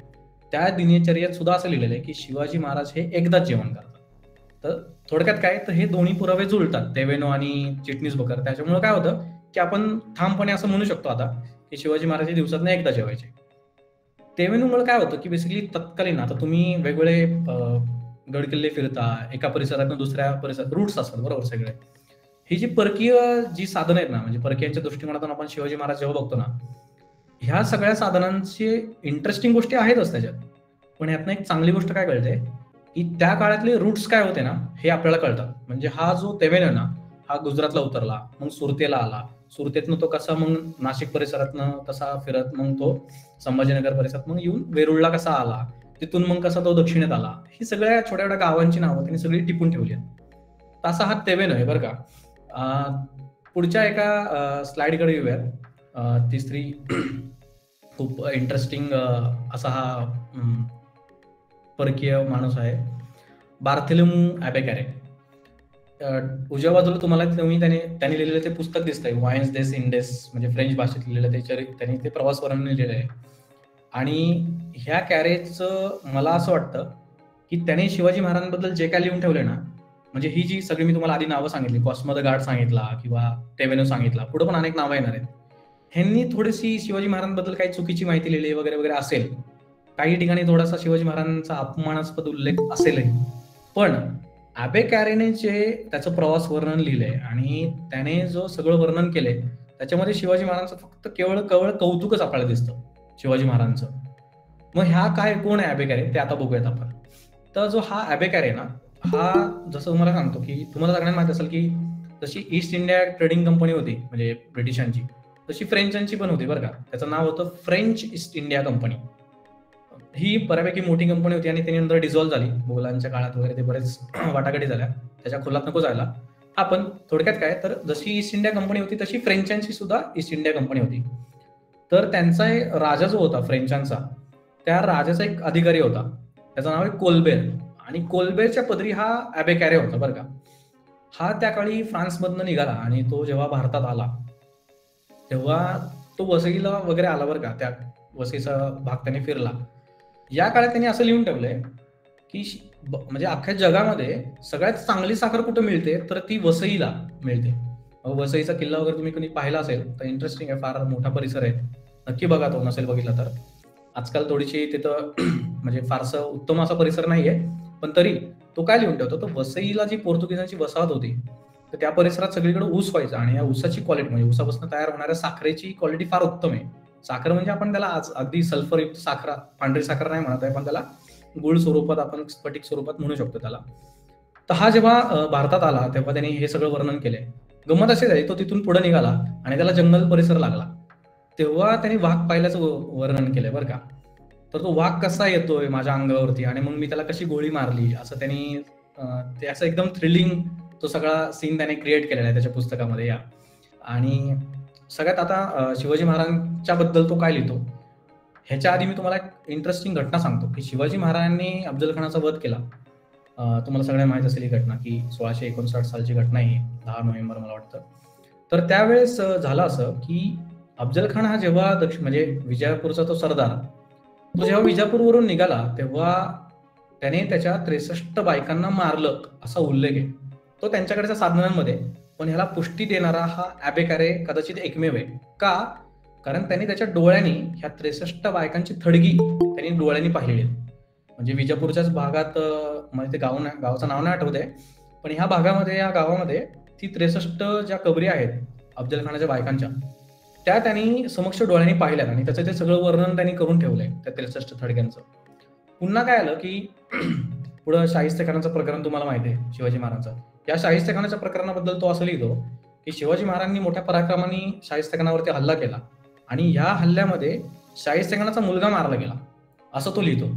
त्या दिनचर्यात सुद्धा असं लिहिलेलं आहे की शिवाजी महाराज हे एकदाच जेवण करतात. तर थोडक्यात काय, तर हे दोन्ही पुरावे जुळतात, तेवेनो आणि चिटणीस बकर. त्याच्यामुळे काय होतं की आपण ठामपणे असं म्हणू शकतो आता की शिवाजी महाराज हे दिवसातनं एकदा जेवायचे. तेवेनूमुळे काय होतं की बेसिकली तत्कालीन, आता तुम्ही वेगवेगळे गडकिल्ले फिरता, एका परिसरातून दुसऱ्या परिसरात रूट्स असतात बरोबर सगळे. ही जी परकीय जी साधनं आहेत ना, म्हणजे परकीयांच्या दृष्टिकोनातून आपण शिवाजी महाराज जेव्हा बघतो ना, ह्या सगळ्या साधनांची इंटरेस्टिंग गोष्टी आहेतच त्याच्यात. पण यातनं एक चांगली गोष्ट काय कळते की त्या काळातले रूट्स काय होते ना, हे आपल्याला कळतात. म्हणजे हा जो तेवेन आहे ना, हा गुजरातला उतरला, मग सुरतेला आला, सुरतेतनं तो कसा मग नाशिक परिसरातनं तसा फिरत मग तो संभाजीनगर परिसरात मग येऊन वेरूळला कसा आला, तिथून मग कसा तो दक्षिणेत आला, ही सगळ्या छोट्या छोट्या गावांची नावं त्यांनी सगळी टिपून ठेवली आहेत. तसा हा तेवेन आहे बरं का. पुढच्या एका स्लाइडकडे येऊयात. तिसरी खूप इंटरेस्टिंग असा हा परकीय माणूस आहे, बार्थेलोम्यू अबेकॅरे. उजव्या बाजूला तुम्हाला त्यांनी लिहिलेलं ते पुस्तक दिसतंय, वायन्स देस इंडेस, म्हणजे फ्रेंच भाषेत लिहिलेलं. त्यांनी ते प्रवास वर्णन लिहिलेलं आहे. आणि ह्या कॅरेजचं मला असं वाटतं की त्याने शिवाजी महाराजांबद्दल जे काय लिहून ठेवलंय ना, म्हणजे ही जी सगळी मी तुम्हाला आधी नावं सांगितली, कॉस्मो द गार्ड सांगितला किंवा तेवेनो सांगितला, पुढे पण अनेक नावं येणार आहेत. ह्यांनी थोडीशी शिवाजी महाराजांबद्दल काही चुकीची माहिती लिहिली वगैरे वगैरे असेल, काही ठिकाणी थोडासा शिवाजी महाराजांचा अपमानास्पद उल्लेख असेलही. पण अबेकॅरेने जे त्याचं प्रवास वर्णन लिहिलंय आणि त्याने जो सगळं वर्णन केलंय, त्याच्यामध्ये शिवाजी महाराजांचं फक्त केवळ कौतुकच आपल्याला दिसतं शिवाजी महाराजांचं. मग ह्या काय, कोण आहे अबेकॅरे, ते आता बघूयात आपण. तर जो हा अबेकॅरे ना, हा जसं तुम्हाला सांगतो की तुम्हाला सगळ्यांना माहिती असेल की जशी ईस्ट इंडिया ट्रेडिंग कंपनी होती म्हणजे ब्रिटिशांची, तशी फ्रेंचांची पण होती बरं का. त्याचं नाव होतं फ्रेंच ईस्ट इंडिया कंपनी. ही बऱ्यापैकी मोठी कंपनी होती आणि त्यानंतर डिझॉल्व्ह झाली मुघलांच्या काळात वगैरे. ते बरेच वाटाघाटी झाल्या, त्याच्या खोलात नको जायला. आपण थोडक्यात काय, तर जशी ईस्ट इंडिया कंपनी होती तशी फ्रेंचांची सुद्धा ईस्ट इंडिया कंपनी होती. तर त्यांचा राजा जो होता फ्रेंचांचा, त्या राजाचा एक अधिकारी होता, त्याचं नाव आहे कोल्बेर. आणि कोल्बेरच्या पदरी हा अबेकॅरे होता बरं का. हा त्या काळी फ्रान्समधनं निघाला आणि तो जेव्हा भारतात आला तेव्हा तो वसईला वगैरे आला बरं का. त्या वसईचा भाग त्याने फिरला. या काळात त्यांनी असं लिहून ठेवलंय की म्हणजे अख्ख्या जगामध्ये सगळ्यात चांगली साखर कुठं मिळते, तर ती वसईला मिळते. वसईचा किल्ला वगैरे तुम्ही कोणी पाहिला असेल तर इंटरेस्टिंग आहे, फार मोठा परिसर आहे, नक्की बघा तो नसेल बघितला तर. आजकाल थोडीशी तिथं म्हणजे फारसं उत्तम असा परिसर नाहीये, पण तरी तो काय लिहून ठेवतो, तो वसईला जी पोर्तुगीजांची वसाहत होती तर त्या परिसरात सगळीकडे ऊस व्हायचा आणि या ऊसाची क्वालिटी म्हणजे ऊसापासून तयार होणाऱ्या साखरेची क्वालिटी फार उत्तम आहे. साखर म्हणजे आपण त्याला आज अगदी सल्फरयुक्त साखर, पांढरी साखर नाही म्हणत आहे, पण त्याला गुळ स्वरूपात आपण स्फटिक स्वरूपात म्हणू शकतो त्याला. तर हा जेव्हा भारतात आला तेव्हा त्यांनी हे सगळं वर्णन केलंय. गंमत अशी झाली, तो तिथून पुढे निघाला आणि त्याला जंगल परिसर लागला. तेव्हा त्यांनी वाघ पाहिल्याचं वर्णन केलंय बरं का. तर तो वाघ कसा येतोय माझ्या अंगावरती आणि मग मी त्याला कशी गोळी मारली, असं त्यांनी ते असं एकदम थ्रिलिंग तो सगळा सीन त्याने क्रिएट केलेला आहे त्याच्या पुस्तकामध्ये या. आणि सगळ्यात आता शिवाजी महाराजांच्या बद्दल तो काय लिहितो ह्याच्या आधी मी तुम्हाला एक इंटरेस्टिंग घटना सांगतो की शिवाजी महाराजांनी अफजल खानाचा वध केला. तुम्हाला सगळ्यांना माहित असेल ही घटना की 1659 सालची घटना आहे, 10 नोव्हेंबर मला वाटतं. तर त्यावेळेस झालं असं की अफजल खान हा जेव्हा म्हणजे विजापूरचा तो सरदार, तो जेव्हा विजापूरवरून निघाला तेव्हा त्याने त्याच्या 63 बायकांना मारलं असा उल्लेख आहे तो त्यांच्याकडच्या साधनांमध्ये. पण ह्याला पुष्टी देणारा हा ॲबेकारे कदाचित एकमेव आहे. का? कारण त्यांनी त्याच्या डोळ्यांनी ह्या 63 बायकांची थडगी त्यांनी डोळ्यांनी पाहिलेली. म्हणजे विजापूरच्याच भागात, म्हणजे ते गावाचं नाव नाही आठवत आहे, पण ह्या भागामध्ये, या गावामध्ये ती 63 ज्या कबरी आहेत अफजल खानाच्या बायकांच्या, त्या त्यांनी समक्ष डोळ्यांनी पाहिल्यात आणि त्याचं ते सगळं वर्णन त्यांनी करून ठेवलंय त्या 63 थडग्यांचं. पुन्हा काय आलं की पुढं शाहिस्तेखानाचं प्रकरण तुम्हाला माहिती आहे शिवाजी महाराजांचं. या शाहिस्तेखानाच्या प्रकरणाबद्दल तो असं लिहितो की शिवाजी महाराजांनी मोठ्या पराक्रमाने शाहिस्तेखानावरती हल्ला केला आणि ह्या हल्ल्यामध्ये शाहिस्तेखानाचा मुलगा मारला गेला असं तो लिहितो.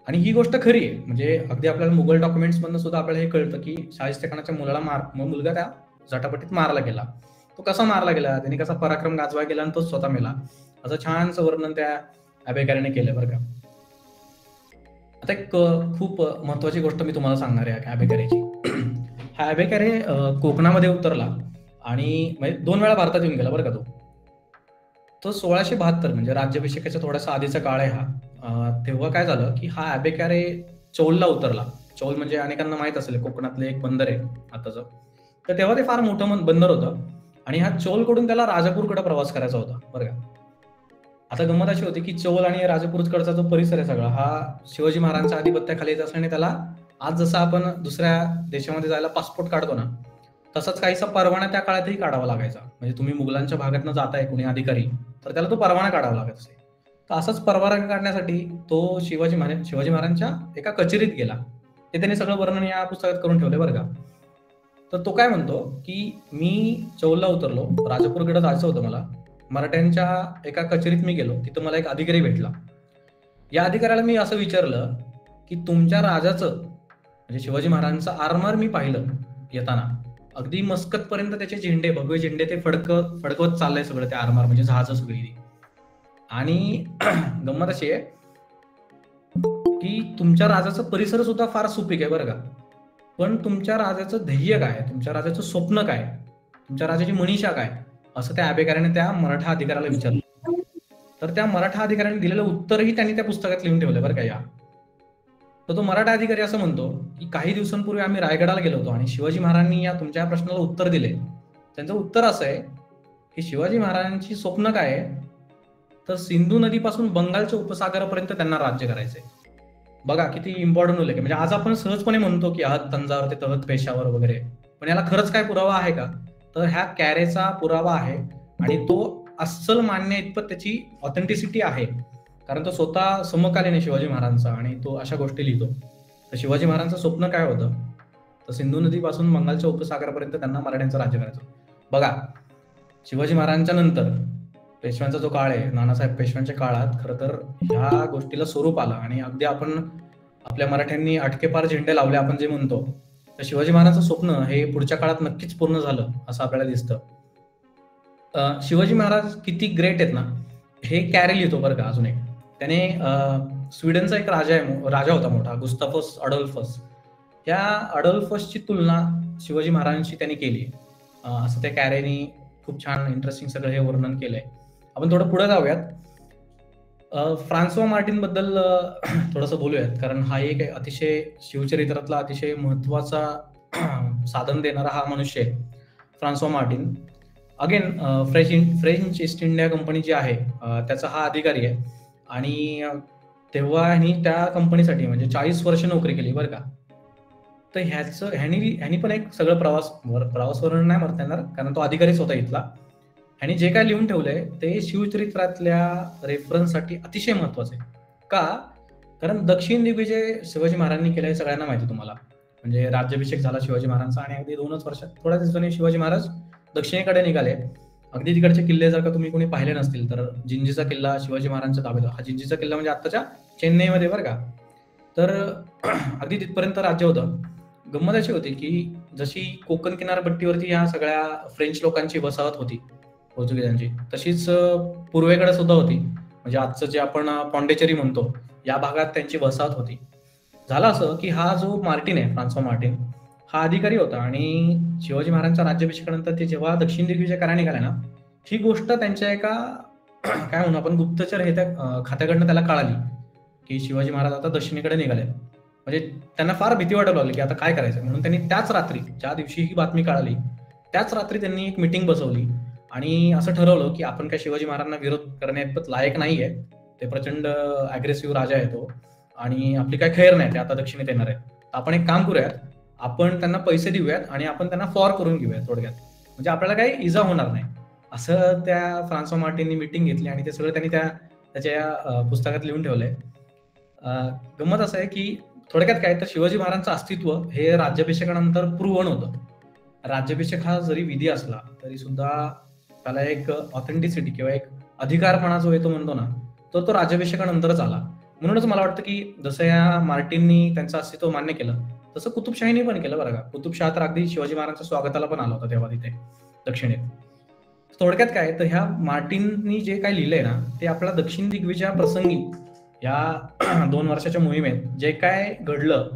आणि ही गोष्ट खरी आहे. म्हणजे अगदी आपल्याला मुघल डॉक्युमेंट्स मधून सुद्धा आपल्याला हे कळतं की शाहिस्तेखानाच्या मुलगा त्या झटापटीत मारला गेला. तो कसा मारला गेला, त्यांनी कसा पराक्रम गाजवा गेला आणि तो स्वतः मेला, असं छानसं वर्णन त्या ॲबेकारेने केलं बरं का. आता एक खूप महत्वाची गोष्ट मी तुम्हाला सांगणार आहे ॲबेकारेची. हा ॲबेकारे कोकणामध्ये उतरला आणि म्हणजे 2 वेळा भारतात येऊन गेला बरं का. तो 1672 म्हणजे राज्याभिषेकाच्या थोडासा आधीचा काळ आहे हा. तेव्हा काय झालं की हा ॲबेकारे चौलला उतरला. चौल म्हणजे अनेकांना माहित असेल कोकणातलं एक बंदर आहे आताचं. तर तेव्हा ते फार मोठं बंदर होतं आणि ह्या चौलकडून त्याला राजापूरकडे प्रवास करायचा होता बरं का. आता गंमत अशी होती की चौल आणि राजापूरकडचा जो परिसर आहे सगळा हा शिवाजी महाराजांच्या आधिपत्याखाली येत असल्याने त्याला आज जसं आपण दुसऱ्या देशामध्ये जायला पासपोर्ट काढतो ना, तसाच काहीसा परवाना त्या काळातही काढावा लागायचा. म्हणजे तुम्ही मुघलांच्या भागातनं जाताय कोणी अधिकारी, तर त्याला तो परवाना काढावा लागत असे. तर असाच परवाना काढण्यासाठी तो शिवाजी महाराजांच्या एका कचेरीत गेला. ते त्यांनी सगळं वर्णन या पुस्तकात करून ठेवलंय बरं का. तर तो काय म्हणतो की मी चौलला उतरलो, राजापूरकडे जायचं होतं मला, मराठ्यांच्या एका कचेरीत मी गेलो, तिथं मला एक अधिकारी भेटला. या अधिकाऱ्याला मी असं विचारलं की तुमच्या राजाचं म्हणजे शिवाजी महाराजांचं आर्मर मी पाहिलं येताना, अगदी मस्कत पर्यंत त्याचे झेंडे, भगवे झेंडे ते फडकवत चाललंय सगळं ते आर्मर, म्हणजे जहाज सगळी. आणि गंमत अशी आहे की तुमच्या राजाचा परिसर सुद्धा फार सुपीक आहे बरं का. पण तुमच्या राजाचं ध्येय काय, तुमच्या राजाचं स्वप्न काय, तुमच्या राजाची मनीषा काय, असं त्या ॲबेकारेने त्या मराठा अधिकाऱ्याला विचारलं. तर त्या मराठा अधिकाऱ्याने दिलेलं उत्तरही त्यांनी त्या पुस्तकात लिहून ठेवलंय बरं का या. तर तो मराठा अधिकारी असं म्हणतो की काही दिवसांपूर्वी आम्ही रायगडाला गेलो होतो आणि शिवाजी महाराजांनी या तुमच्या प्रश्नाला उत्तर दिले. त्यांचं उत्तर असं आहे की शिवाजी महाराजांची स्वप्न काय आहे, तर सिंधू नदीपासून बंगालच्या उपसागरापर्यंत त्यांना राज्य करायचंय. बघा किती इम्पॉर्टंट उल्लेख आहे. म्हणजे आज आपण सहजपणे म्हणतो की अहद तंजावर ते तहत पेशावर वगैरे, पण याला खरंच काय पुरावा आहे का, तर ह्या कॅरेचा पुरावा आहे आणि तो अस्सल मान्य इतपत त्याची ऑथेंटिसिटी आहे. कारण तो स्वतः समकालीन आहे शिवाजी महाराजांचा आणि तो अशा गोष्टी लिहितो. तर शिवाजी महाराजांचं स्वप्न काय होतं, तर सिंधू नदीपासून बंगालच्या उपसागरापर्यंत त्यांना मराठ्यांचं राज्य करायचं. बघा शिवाजी महाराजांच्या नंतर पेशव्यांचा जो काळ आहे, नानासाहेब पेशव्यांच्या काळात खरं तर ह्या गोष्टीला स्वरूप आलं आणि अगदी आपण आपल्या मराठ्यांनी अटकेपार झेंडे लावले आपण जे म्हणतो, तर शिवाजी महाराजांचं स्वप्न हे पुढच्या काळात नक्कीच पूर्ण झालं असं आपल्याला दिसतं. शिवाजी महाराज किती ग्रेट आहेत ना हे कॅरे लिहितो बरं का. अजून एक त्याने स्वीडनचा एक राजा होता मोठा, गुस्ताफस अडोल्फस. त्या अडोल्फसची तुलना शिवाजी महाराजांशी त्यांनी केली असं त्या कॅरेनी खूप छान इंटरेस्टिंग सगळं हे वर्णन केलंय. आपण थोडं पुढे जाऊयात. फ्रान्सवा मार्टिन बद्दल थोडंसं बोलूयात, कारण हा एक अतिशय शिवचरित्रातला अतिशय महत्वाचा साधन देणारा हा मनुष्य आहे François Martin. Again French East India company जी आहे त्याचा हा अधिकारी आहे आणि तेव्हा ह्यांनी त्या कंपनीसाठी म्हणजे 40 वर्ष नोकरी केली बरं का. तर ह्यानी पण एक सगळं प्रवास वर्णन नाही म्हणता येणार, कारण तो अधिकारीच होता इथला. ह्यानी जे काय लिहून ठेवलंय ते शिवचरित्रातल्या रेफरन्ससाठी अतिशय महत्वाचं आहे. का? कारण दक्षिण दिग्विजय शिवाजी महाराजांनी केलं हे सगळ्यांना माहिती तुम्हाला. म्हणजे राज्याभिषेक झाला शिवाजी महाराजांचा आणि अगदी 2च वर्षात, थोड्या दिवसांनी शिवाजी महाराज दक्षिणेकडे निघाले. अगदी तिकडचे किल्ले जर का तुम्ही कोणी पाहिले नसतील तर जिंजीचा किल्ला शिवाजी महाराजांच्या ताब्यात होता. हा जिंजीचा किल्ला म्हणजे आत्ताच्या चेन्नईमध्ये बरं का. तर अगदी तिथपर्यंत राज्य होतं. गंमत अशी होती की जशी कोकण किनारपट्टीवरती ह्या सगळ्या फ्रेंच लोकांची वसाहत होती पोर्तुगीजांची, तशीच पूर्वेकडे सुद्धा होती. म्हणजे आजचं जे आपण पॉंडेचेरी म्हणतो या भागात त्यांची वसाहत होती. झालं असं की हा जो मार्टिन आहे, फ्रान्सवा मार्टिन, हा अधिकारी होता आणि शिवाजी महाराजांच्या राज्याभिषेकानंतर ते जेव्हा दक्षिण दिग्विजय करायला निघाले ना, ही गोष्ट त्यांच्या एका काय म्हणू आपण गुप्तचर हे त्या खात्याकडनं त्याला कळाली की शिवाजी महाराज आता दक्षिणेकडे निघाले. म्हणजे त्यांना फार भीती वाटायला लागली की आता काय करायचं. म्हणून त्यांनी त्याच रात्री, ज्या दिवशी ही बातमी कळाली त्याच रात्री त्यांनी एक मीटिंग बसवली आणि असं ठरवलं की आपण काय शिवाजी महाराजांना विरोध करण्यात लायक नाहीये, ते प्रचंड अग्रेसिव्ह राजा आहे तो आणि आपली काय खैर नाही, ते आता दक्षिणेत येणार आहे. तर आपण एक काम करूयात, आपण त्यांना पैसे देऊयात आणि आपण त्यांना फॉर करून घेऊयात थोडक्यात, म्हणजे आपल्याला काही इजा होणार नाही. असं त्या फ्रान्सवा मार्टिननी मीटिंग घेतली आणि ते सगळं त्यांनी त्याच्या पुस्तकात लिहून ठेवलंय. गंमत असं आहे की थोडक्यात काय तर शिवाजी महाराजांचं अस्तित्व हे राज्याभिषेकानंतर प्रूव्हन होतं. राज्याभिषेक हा जरी विधी असला तरी सुद्धा त्याला एक ऑथेंटिसिटी किंवा एक अधिकारपणा जो येतो म्हणतो ना, तो राज्याभिषेकानंतरच आला. म्हणूनच मला वाटतं की जसं या मार्टिननी त्यांचं अस्तित्व मान्य केलं तसं कुतुबशाहीने पण केलं बरं का. कुतुबशाह तर अगदी शिवाजी महाराजांच्या स्वागताला पण आला होता तेव्हा तिथे दक्षिणेत. थोडक्यात काय तर ह्या मार्टिननी जे काय लिहिलंय ना ते आपल्या दक्षिण दिग्विजया प्रसंगी या 2 वर्षाच्या मोहिमेत जे काय घडलं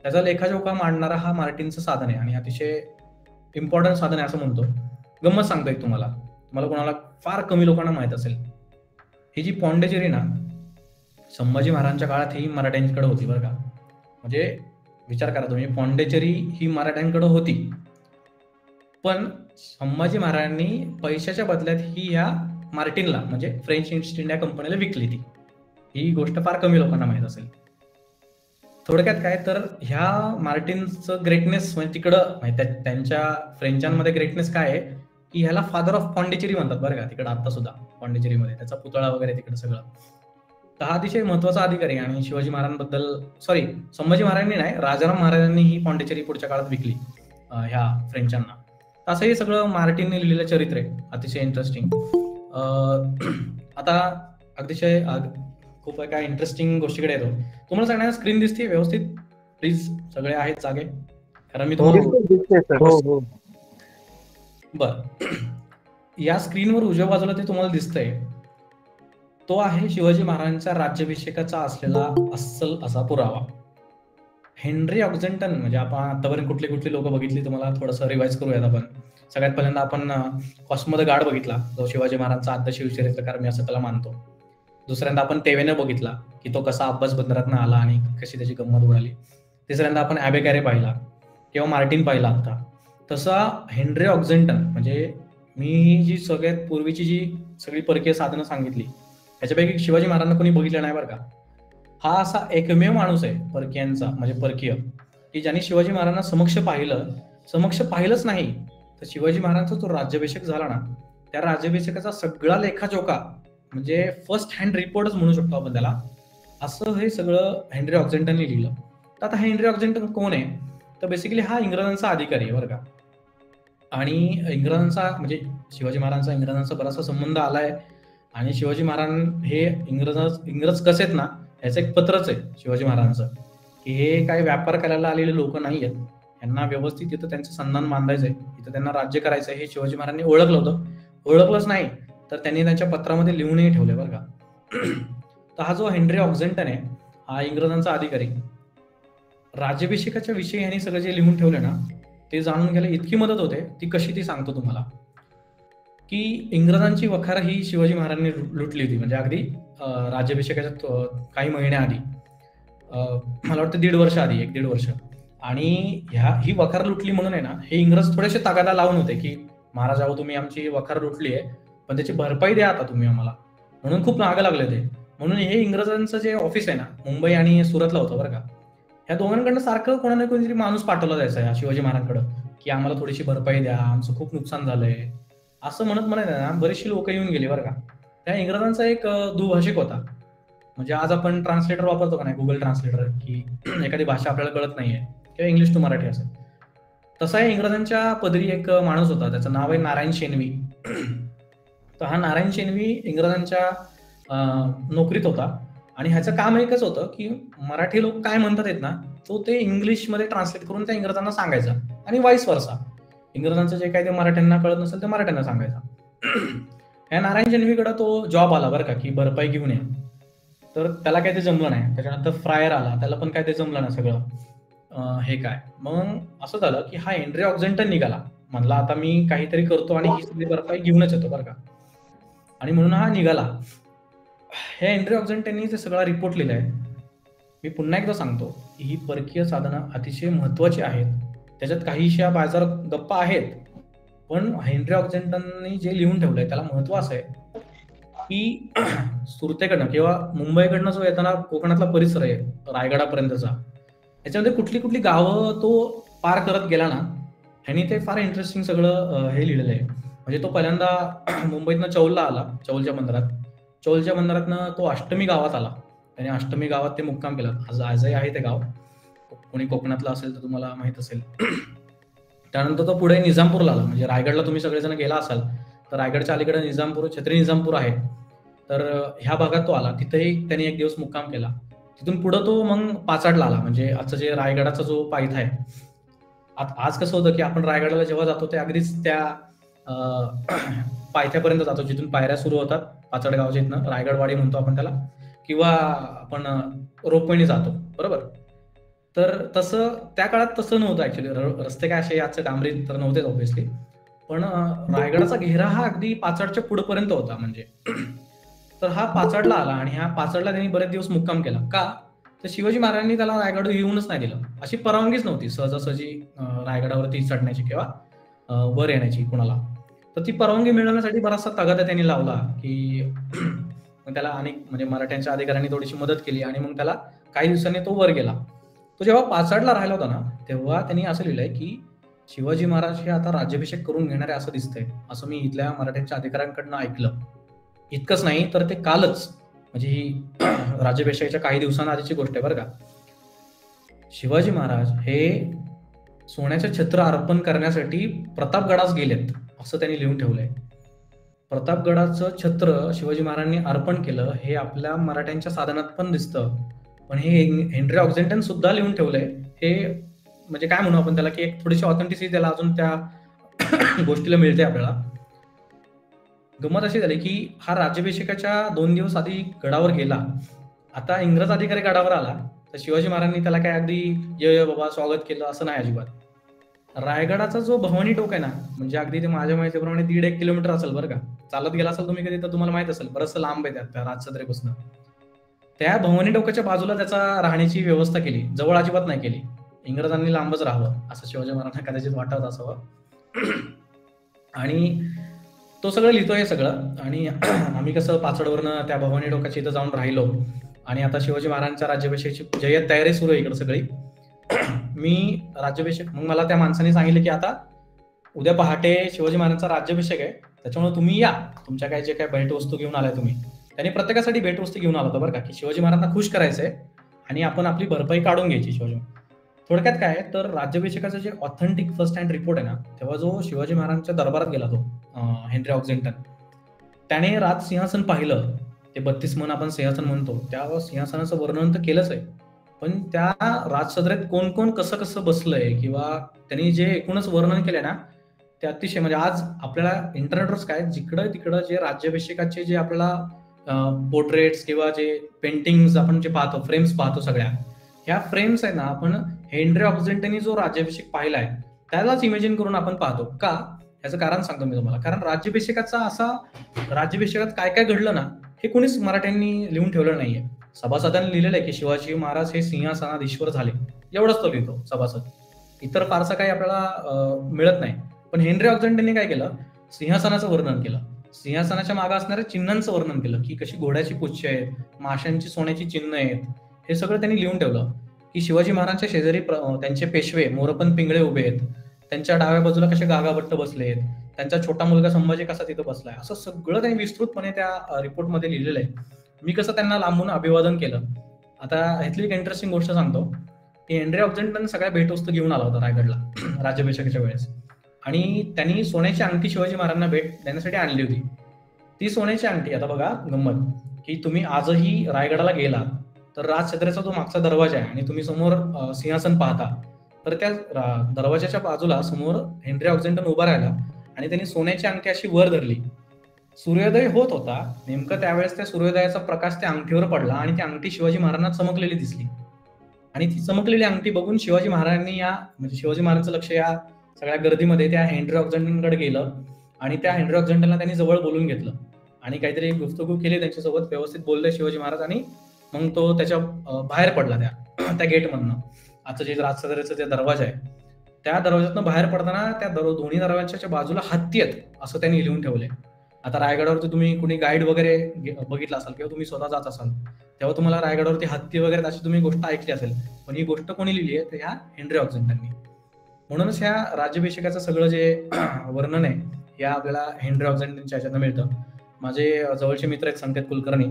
त्याचा लेखाजोखा मांडणारा हा मार्टिनचं साधन आहे आणि अतिशय इम्पॉर्टंट साधन आहे असं म्हणतो. गंमत सांगतो एक तुम्हाला कोणाला फार कमी लोकांना माहित असेल, ही जी पॉंडेचेरी ना संभाजी महाराजांच्या काळात ही मराठ्यांकडे होती बरं का. म्हणजे विचार करा तुम्ही, पॉंडेचेरी ही मराठ्यांकडे होती, पण संभाजी महाराजांनी पैशाच्या बदल्यात ही ह्या मार्टिनला म्हणजे फ्रेंच ईस्ट इंडिया कंपनीला विकली. ही गोष्ट फार कमी लोकांना माहित असेल. थोडक्यात काय तर ह्या मार्टिनचं ग्रेटनेस म्हणजे तिकडं त्यांच्या फ्रेंचांमध्ये ग्रेटनेस काय आहे की ह्याला फादर ऑफ पॉंडेचेरी म्हणतात बरं का. तिकडं आता सुद्धा पॉंडेचेरीमध्ये त्याचा पुतळा वगैरे तिकडं सगळं. तर हा अतिशय महत्वाचा अधिकारी आणि शिवाजी महाराजांबद्दल संभाजी महाराजांनी नाही, राजाराम महाराजांनी ही पॉंडेचेरी पुढच्या काळात विकली ह्या फ्रेंचांना. असं हे सगळं मार्टिनने लिहिलेलं चरित्र आहे, अतिशय इंटरेस्टिंग. आता अतिशय खूप काय इंटरेस्टिंग गोष्टीकडे येतो. तुम्हाला सगळ्यांना स्क्रीन दिसते व्यवस्थित? प्लीज सगळे आहेत जागे, कारण मी तुम्हाला बर या स्क्रीनवर उजव्या बाजूला ते तुम्हाला दिसतंय तो आहे शिवाजी महाराजांच्या राज्याभिषेकाचा असलेला अस्सल असा पुरावा. हेनरी ऑक्झेंटन, म्हणजे आपण आतापर्यंत कुठली लोक बघितली तुम्हाला थोडंसं रिवाइज करूयात आपण. सगळ्यात पहिल्यांदा आपण कॉस्मो द गार्ड बघितला, जो शिवाजी महाराजांचा आद्य शिवचरित्रकार मी असं त्याला मानतो. दुसऱ्यांदा आपण टेवेने बघितला की तो कसा अब्बास बंदरातनं आला आणि कशी त्याची गंमत उडाली. तिसऱ्यांदा आपण ॲबेकॅरे पाहिला किंवा मार्टिन पाहिला आता. तसा हेनरी ऑक्झेंटन, म्हणजे मी जी सगळ्यात पूर्वीची जी सगळी परकीय साधनं सांगितली त्याच्यापैकी शिवाजी महाराजांना कोणी बघितलं नाही बरं का. हा असा एकमेव माणूस आहे परकीयांचा, म्हणजे परकीय, की ज्यांनी शिवाजी महाराजांना समक्ष पाहिलंच नाही तर शिवाजी महाराजांचा जो राज्याभिषेक झाला ना त्या राज्याभिषेकाचा सगळा लेखाजोखा म्हणजे फर्स्ट हँड रिपोर्टच म्हणू शकतो आपण त्याला, असं हे सगळं हेनरी ऑक्झेंटनने लिहिलं. तर आता हेनरी ऑक्झेंटन कोण आहे तर बेसिकली हा इंग्रजांचा अधिकारी आहे बरं का. आणि इंग्रजांचा म्हणजे शिवाजी महाराजांचा इंग्रजांचा बराचसा संबंध आलाय आणि शिवाजी महाराज हे इंग्रज कसे आहेत ना याचं एक पत्रच आहे शिवाजी महाराजांचं, की हे काही व्यापार करायला आलेले लोक नाही आहेत, यांना व्यवस्थित इथं त्यांचं सन्मान बांधायचंय, इथं त्यांना राज्य करायचंय हे शिवाजी महाराजांनी ओळखलं होतं. ओळखलंच नाही तर त्यांनी त्यांच्या पत्रामध्ये लिहूनही ठेवले बरं का. तर हा जो हेनरी ऑक्झेंटन आहे हा इंग्रजांचा अधिकारी, राज्याभिषेकाच्या विषयी यांनी सगळं जे लिहून ठेवले ना ते जाणून घ्यायला इतकी मदत होते. ती कशी ती सांगतो तुम्हाला, की इंग्रजांची वखार ही शिवाजी महाराजांनी लुटली होती. म्हणजे अगदी राज्याभिषेकाच्या काही महिन्याआधी, मला वाटतं 1.5 वर्ष आधी, 1-1.5 वर्ष. आणि ही वखार लुटली म्हणून आहे ना हे इंग्रज थोडेसे तागादा लावून होते की महाराज अहो तुम्ही आमची वखार लुटली आहे पण त्याची भरपाई द्या आता तुम्ही आम्हाला, म्हणून खूप मागं लागले ते. म्हणून हे इंग्रजांचं जे ऑफिस आहे ना मुंबई आणि सुरतला होतं बरं का. ह्या दोघांकडनं सारखं कोणाला कोणीतरी माणूस पाठवला जायचा या शिवाजी महाराजांकडं, की आम्हाला थोडीशी भरपाई द्या, आमचं खूप नुकसान झालंय, असं म्हणत म्हणत आहे ना बरेचशी लोक येऊन गेली बरं का. त्या इंग्रजांचा एक दुभाषिक होता. म्हणजे आज आपण ट्रान्सलेटर वापरतो का नाही, गुगल ट्रान्सलेटर, की एखादी भाषा आपल्याला कळत नाहीये किंवा इंग्लिश टू मराठी असेल, तसा इंग्रजांच्या पदरी एक माणूस होता, त्याचं नाव आहे नारायण शेनवी. तर हा नारायण शेनवी इंग्रजांच्या नोकरीत होता आणि ह्याचं काम एकच होतं की मराठी लोक काय म्हणतात आहेत ना, तो ते इंग्लिशमध्ये ट्रान्सलेट करून त्या इंग्रजांना सांगायचा आणि वाईस वर्सा. इंग्रजांचं जे काही ते मराठ्यांना कळत नसेल ते मराठ्यांना सांगायचा. ह्या नारायण शेनवीकडे तो जॉब आला बरं का, की भरपाई घेऊन ये. तर त्याला काय ते जमलं नाही. त्याच्यानंतर फ्रायर आला, त्याला पण काय ते जमलं नाही सगळं. हे काय मग असं झालं की हा हेनरी ऑक्झेंटन निघाला. म्हणला आता मी काहीतरी करतो आणि ही सगळी भरपाई घेऊनच येतो बरं का. आणि म्हणून हा निघाला. हे हेनरी ऑक्झेंटननी ते सगळा रिपोर्ट लिहिलाय. मी पुन्हा एकदा सांगतो की ही परकीय साधनं अतिशय महत्वाची आहेत. त्याच्यात काहीशा बाजार गप्पा आहेत, पण हेनरी ऑक्झेंटननी जे लिहून ठेवलंय त्याला महत्व असं आहे की सुरतेकडनं किंवा मुंबईकडनं जो येताना कोकणातला परिसर आहे रायगडापर्यंतचा, याच्यामध्ये कुठली कुठली गावं तो पार करत गेला ना, ह्यानी ते फार इंटरेस्टिंग सगळं हे लिहिलेलं आहे. म्हणजे तो पहिल्यांदा मुंबईतनं चौलला आला, चौलच्या बंदरात. चौलच्या बंदरातनं तो अष्टमी गावात आला. त्याने अष्टमी गावात ते मुक्काम केला. आजही आहे ते गाव. कोणी कोकणातलं असेल तर तुम्हाला माहित असेल. त्यानंतर तो पुढे निजामपूरला आला. म्हणजे रायगडला तुम्ही सगळेजण गेला असाल तर रायगडच्या अलीकडे निजामपूर, छत्री निजामपूर आहे. तर ह्या भागात तो आला. तिथेही त्याने एक दिवस मुक्काम केला. तिथून पुढे तो मग पाचाडला आला. म्हणजे आजचं जे रायगडाचा जो पायथा आहे, आज कसं होतं की आपण रायगडाला जेव्हा जातो ते अगदीच त्या पायथ्यापर्यंत जातो, जिथून पायऱ्या सुरू होतात पाचाड गावच्या इथनं, रायगडवाडी म्हणतो आपण त्याला, किंवा आपण रोपवेने जातो बरोबर. तर तसं त्या काळात तसं नव्हतं ऍक्च्युली. रस्ते काय असे आजचं डांबरी तर नव्हतेच ऑब्व्हियसली, पण रायगडाचा घेरा हा अगदी पाचाडच्या पुढेपर्यंत होता. म्हणजे तर हा पाचाडला आला आणि ह्या पाचाडला त्यांनी बरेच दिवस मुक्काम केला. का तर शिवाजी महाराजांनी त्याला रायगड येऊनच नाही दिलं. अशी परवानगीच नव्हती सहजासहजी रायगडावरती चढण्याची किंवा वर येण्याची कुणाला. तर ती परवानगी मिळवण्यासाठी बराचसा तगादा त्यांनी लावला की मग त्याला अनेक म्हणजे मराठ्यांच्या अधिकाऱ्यांनी थोडीशी मदत केली आणि मग त्याला काही दिवसांनी तो वर गेला. तो जेव्हा पाचाडला राहिला होता ना, तेव्हा त्यांनी असं लिहिलंय की शिवाजी महाराज हे आता राज्याभिषेक करून घेणारे असं दिसतंय, असं मी इथल्या मराठ्यांच्या अधिकाऱ्यांकडनं ऐकलं. इतकंच नाही तर ते कालच, म्हणजे ही राज्याभिषेकाच्या काही दिवसांआधीची गोष्ट आहे बरं का, शिवाजी महाराज हे सोन्याचं छत्र अर्पण करण्यासाठी प्रतापगडास गेलेत असं त्यांनी लिहून ठेवलंय. प्रतापगडाचं छत्र शिवाजी महाराजांनी अर्पण केलं हे आपल्या मराठ्यांच्या साधनात पण दिसतं. पण हे हेनरी ऑक्झेंटन सुद्धा लिहून ठेवलंय. हे म्हणजे काय म्हणू आपण त्याला, की एक थोडीशी ऑथेंटिसिटी त्याला अजून त्या गोष्टीला मिळते आपल्याला. गंमत अशी झाली की हा राज्याभिषेकाच्या 2 दिवस आधी गडावर गेला. आता इंग्रज अधिकारी गडावर आला तर शिवाजी महाराजांनी त्याला काय अगदी ये बाबा स्वागत केलं असं नाही अजिबात. रायगडाचा जो भवानी टोक आहे ना, म्हणजे अगदी ते माझ्या माहितीप्रमाणे 1.5 किलोमीटर असेल बरं का. चालत गेला असेल तुम्ही कधी तर तुम्हाला माहित असेल, बरंचसं लांब आहे त्या राजसत्रेपासून. त्या भवानी टोकाच्या बाजूला त्याचा राहण्याची व्यवस्था केली, जवळ अजिबात नाही केली. इंग्रजांनी लांबच राहावं असं शिवाजी महाराजांना कदाचित वाटत असावं. आणि तो सगळं लिहितोय सगळं. आणि आम्ही कसं पाचडवरनं त्या भवानी टोकाच्या इथं जाऊन राहिलो आणि आता शिवाजी महाराजांच्या राज्याभिषेकाची जय्यत तयारी सुरू आहे इकडे सगळी. मी राज्याभिषेक, मग मला त्या माणसाने सांगितलं की आता उद्या पहाटे शिवाजी महाराजांचा राज्याभिषेक आहे, त्याच्यामुळे तुम्ही या, तुमच्या काय जे काय भेटवस्तू घेऊन आलाय तुम्ही. त्यांनी प्रत्येकासाठी भेटवस्तू घेऊन आला होता बरं का, की शिवाजी महाराजांना खुश करायचंय आणि आपण आपली भरपाई काढून घ्यायची शिवाजी. थोडक्यात काय तर राज्याभिषेकाचं जे ऑथेंटिक फर्स्ट हँड रिपोर्ट आहे ना, तेव्हा जो शिवाजी महाराजांच्या दरबारात गेला तो हेनरी ऑक्झेंटन, त्याने राज सिंहासन पाहिलं. ते 32 मन आपण सिंहासन म्हणतो, त्या सिंहासनाचं वर्णन तर केलंच आहे, पण त्या राजसदरेत कोण कोण कसं कसं बसलंय किंवा त्यांनी जे एकूणच वर्णन केलंय ना, ते अतिशय म्हणजे आज आपल्याला इंटरनेटवरच काय जिकडं तिकडं जे राज्याभिषेकाचे जे आपल्याला पोर्ट्रेट्स किंवा जे पेंटिंग्स आपण जे पाहतो, फ्रेम्स पाहतो, सगळ्या ह्या फ्रेम्स आहे ना, आपण हेनरी ऑक्झेंटननी जो राज्याभिषेक पाहिलाय त्यालाच इमेजिन करून आपण पाहतो. का याचं कारण सांगतो मी तुम्हाला. कारण राज्याभिषेकात काय काय घडलं ना, हे कोणीच मराठ्यांनी लिहून ठेवलं नाहीये. सभासदांनी लिहिलेलं आहे की शिवाजी महाराज हे सिंहासनाधीश्वर झाले, एवढंच तो लिहितो सभासद. इतर फारसं काही आपल्याला मिळत नाही. पण हेनरी ऑक्झेंटननी काय केलं, सिंहासनाचं वर्णन केलं, सिंहासनाच्या मागे असणाऱ्या चिन्हांचं वर्णन केलं, की कशी घोड्याची पुच्छ आहेत, माशांची सोन्याची चिन्ह आहेत, हे सगळं त्यांनी लिहून ठेवलं. की शिवाजी महाराजांच्या शेजारी त्यांचे पेशवे मोरपंत पिंगळे उभे आहेत, त्यांच्या डाव्या बाजूला कसे गागाभट्ट बसले आहेत, त्यांचा छोटा मुलगा संभाजी कसा तिथं बसलाय, असं सगळं त्यांनी विस्तृतपणे त्या रिपोर्टमध्ये लिहिलेलं आहे. मी कसं त्यांना लांबून अभिवादन केलं. आता ह्यातली एक इंटरेस्टिंग गोष्ट सांगतो की हेनरी ऑक्झेंटन सगळ्या भेटवस्तू घेऊन आला होता रायगडला राज्याभिषेकाच्या वेळेस, आणि त्यांनी सोन्याची अंगठी शिवाजी महाराजांना भेट देण्यासाठी आणली होती. ती सोन्याची अंगठी, आता बघा गंमत, की तुम्ही आजही रायगडाला गेला तर राजछत्र्याचा जो मागचा दरवाजा आहे आणि तुम्ही समोर सिंहासन पाहता, तर त्या दरवाजाच्या बाजूला समोर हेनरी ऑक्झेंटन उभा राहिला आणि त्यांनी सोन्याची अंगठी अशी वर धरली. सूर्योदय होत होता, नेमकं त्यावेळेस त्या सूर्योदयाचा प्रकाश त्या अंगठीवर पडला आणि ती अंगठी शिवाजी महाराजांना चमकलेली दिसली. आणि ती चमकलेली अंगठी बघून शिवाजी महाराजांनी म्हणजे शिवाजी महाराजांचं लक्ष या सगळ्या गर्दीमध्ये त्या हेनरी ऑक्झेंटनकडे गेलं आणि त्या हेनरी ऑक्झेंटनला त्यांनी जवळ बोलून घेतलं आणि काहीतरी गुफ्तगू केली त्यांच्यासोबत, व्यवस्थित बोलले शिवाजी महाराज, आणि मग तो त्याच्या बाहेर पडला त्या गेटमधनं. आता जे राजसदरेचा जे दरवाजा आहे त्या दरवाज्यातनं बाहेर पडताना त्या दोन्ही दरवाजाच्या बाजूला हत्ती आहेत असं त्यांनी लिहून ठेवलंय. आता रायगडावरती तुम्ही कुणी गाईड वगैरे बघितला असाल किंवा तुम्ही स्वतः जात असाल तेव्हा तुम्हाला रायगडावरती हत्ती वगैरे अशी तुम्ही गोष्ट ऐकली असेल, पण ही गोष्ट कोणी लिहिली आहे तर ह्या हेनरी ऑक्झेंटननी. म्हणूनच ह्या राज्याभिषेकाचं सगळं जे वर्णन आहे या आपल्याला हेनरी ऑक्झेंटनच्या ह्याच्यानं मिळतं. माझे जवळचे मित्र आहेत संकेत कुलकर्णी,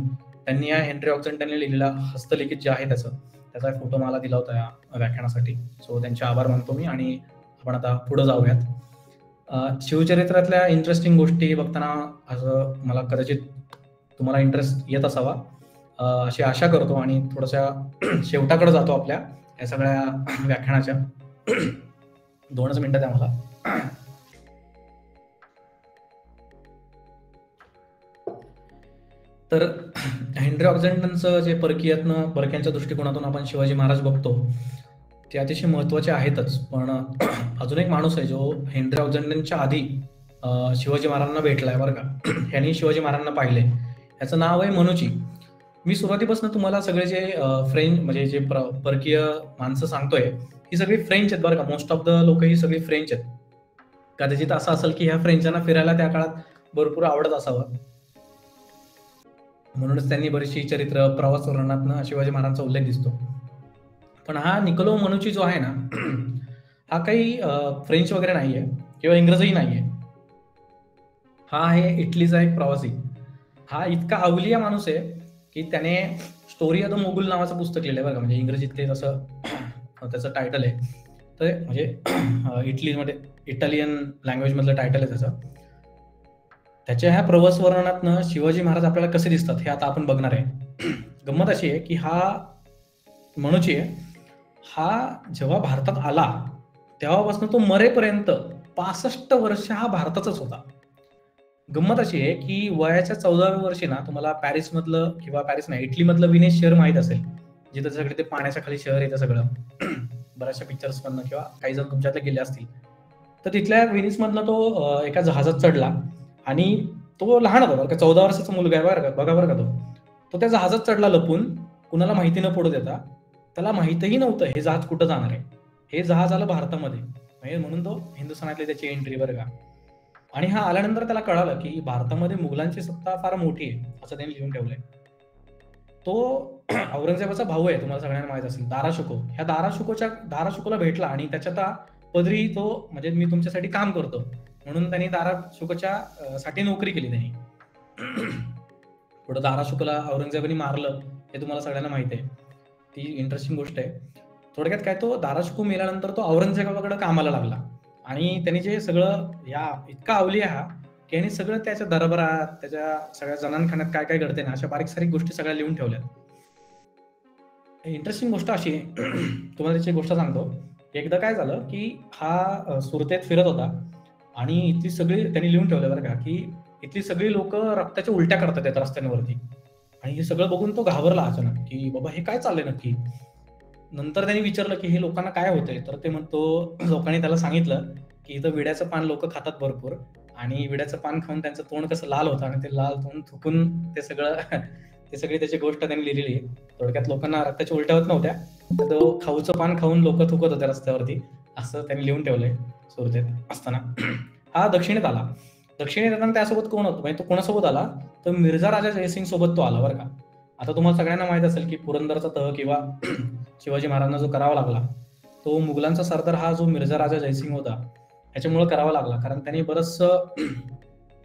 त्यांनी या हेनरी ऑक्झेंटनने लिहिलेला हस्तलिखित जे आहे त्याचा फोटो मला दिला होता या व्याख्यानासाठी. सो त्यांचे आभार मानतो मी आणि आपण आता पुढे जाऊयात. शिवचरित्रातल्या इंटरेस्टिंग गोष्टी बघताना असं मला कदाचित तुम्हाला इंटरेस्ट येत असावा अशी आशा करतो आणि थोड्याशा शेवटाकडे जातो आपल्या या सगळ्या व्याख्यानाच्या. 2च मिनिटं द्या मला. तर हेनरी ऑक्झेंटनचं जे परकीयांच्या दृष्टिकोनातून आपण शिवाजी महाराज बघतो ते अतिशय महत्वाचे आहेतच, पण अजून एक माणूस आहे जो हेनरी ऑक्झेंटनच्या आधी शिवाजी महाराजांना भेटलाय बरं का. ह्यांनी शिवाजी महाराजांना पाहिले. ह्याचं नाव आहे मनुची. मी सुरुवातीपासून तुम्हाला सगळे जे फ्रेंच म्हणजे जे परकीय माणसं सांगतोय ही सगळी फ्रेंच आहेत बरं का. मोस्ट ऑफ द लोक ही सगळी फ्रेंच आहेत. कदाचित असं असेल की ह्या फ्रेंचांना फिरायला त्या काळात भरपूर आवडत असावं, म्हणूनच त्यांनी बरीचशी चरित्र प्रवास वर्णनातनं शिवाजी महाराजांचा उल्लेख दिसतो. पण हा निकोलो मनुची जो आहे ना हा काही फ्रेंच वगैरे नाहीये किंवा इंग्रजही नाहीये. हा आहे इटलीचा एक प्रवासी. हा इतका अवलिया माणूस आहे की त्याने स्टोरी ऑफ द मोगुल नावाचं पुस्तक लिहिलंय बरं का. म्हणजे इंग्रजीत ते तसं त्याचं टायटल आहे. तर म्हणजे इटलीमध्ये इटालियन लँग्वेज मधलं टायटल आहे त्याचं. त्याच्या ह्या प्रवास वर्णनातनं शिवाजी महाराज आपल्याला कसे दिसतात हे आता आपण बघणार आहे. गंमत अशी आहे की हा मनुची आहे, हा जेव्हा भारतात आला तेव्हापासून तो मरेपर्यंत 65 वर्ष हा भारताचाच होता. गंमत अशी आहे की वयाच्या 14व्या वर्षी ना तुम्हाला पॅरिस मधलं किंवा पॅरिस नाही इटली मधलं विनेश शहर माहित असेल, जिथं सगळे ते पाण्याच्या खाली शहर येतं सगळं. बऱ्याचशा पिक्चर्स मधनं किंवा काही जण तुमच्यातले गेले असतील तर तिथल्या व्हिनिस मधनं तो एका जहाजात चढला आणि तो लहान होता बरं का, 14 वर्षाचा मुलगा आहे बरं का. बघा बरं का, तो त्या जहाजात चढला लपून, कुणाला माहिती न पडू देता. त्याला माहितही नव्हतं हे जहाज कुठं जाणार आहे. हे जहाज आलं भारतामध्ये, म्हणजे म्हणून तो हिंदुस्थानातली त्याची एंट्री बरं का. आणि हा आल्यानंतर त्याला कळालं की भारतामध्ये मुघलांची सत्ता फार मोठी आहे असं त्यांनी लिहून ठेवलंय. तो औरंगजेबाचा भाऊ आहे, तुम्हाला सगळ्यांना माहित असेल, दाराशुको. ह्या दाराशुकोला भेटला आणि त्याच्या पदरी तो म्हणजे मी तुमच्यासाठी काम करतो म्हणून त्यांनी दाराशुकोच्या साठी नोकरी केली त्यांनी. पुढे दाराशुकोला औरंगजेबाने मारलं हे तुम्हाला सगळ्यांना माहित आहे. ती इंटरेस्टिंग गोष्ट आहे. थोडक्यात काय, तो दाराशुको मेल्यानंतर तो औरंगजेबाकडे कामाला लागला आणि त्यांनी जे सगळं इतका अवलिया हा की यांनी सगळं त्याच्या दरबारात त्याच्या सगळ्या जनानखान्यात काय काय घडते ना अशा बारीक सारीक गोष्टी सगळ्या लिहून ठेवल्यात. इंटरेस्टिंग गोष्ट अशी तुम्हाला त्याची गोष्ट सांगतो. एकदा काय झालं की हा सुरतेत फिरत होता आणि इथली सगळी त्यांनी लिहून ठेवलं बरं का की इथली सगळी लोक रक्ताच्या उलट्या करतात येत रस्त्यांवरती. आणि हे सगळं बघून तो घाबरला अचानक की बाबा हे काय चाललंय नक्की. नंतर त्यांनी विचारलं की हे लोकांना काय होतंय, तर ते म्हणतो लोकांनी त्याला सांगितलं की इथं विड्याचं पान लोक खातात भरपूर आणि विड्याचं पान खाऊन त्यांचं तोंड कसं लाल होतं आणि ते लाल तोंड थुकून ते सगळी त्याची गोष्ट त्यांनी लिहिलेली आहे. थोडक्यात लोकांना रक्ताच्या उलट्या होत नव्हत्या, तर तो खाऊचं पान खाऊन लोक थुकत होते रस्त्यावरती असं त्यांनी लिहून ठेवलंय सुरतेत असताना. हा दक्षिणेत आला. दक्षिणेत येताना त्यासोबत कोण होतं म्हणजे तो कोणासोबत आला तर मिर्झा राजा जयसिंग सोबत तो आला बरं का. आता तुम्हाला सगळ्यांना माहित असेल की पुरंदरचा तह किंवा शिवाजी महाराजांना जो करावा लागला तो मुघलांचा सरदार हा जो मिर्झा राजा जयसिंग होता ह्याच्यामुळे करावा लागला, कारण त्यांनी बरंचसं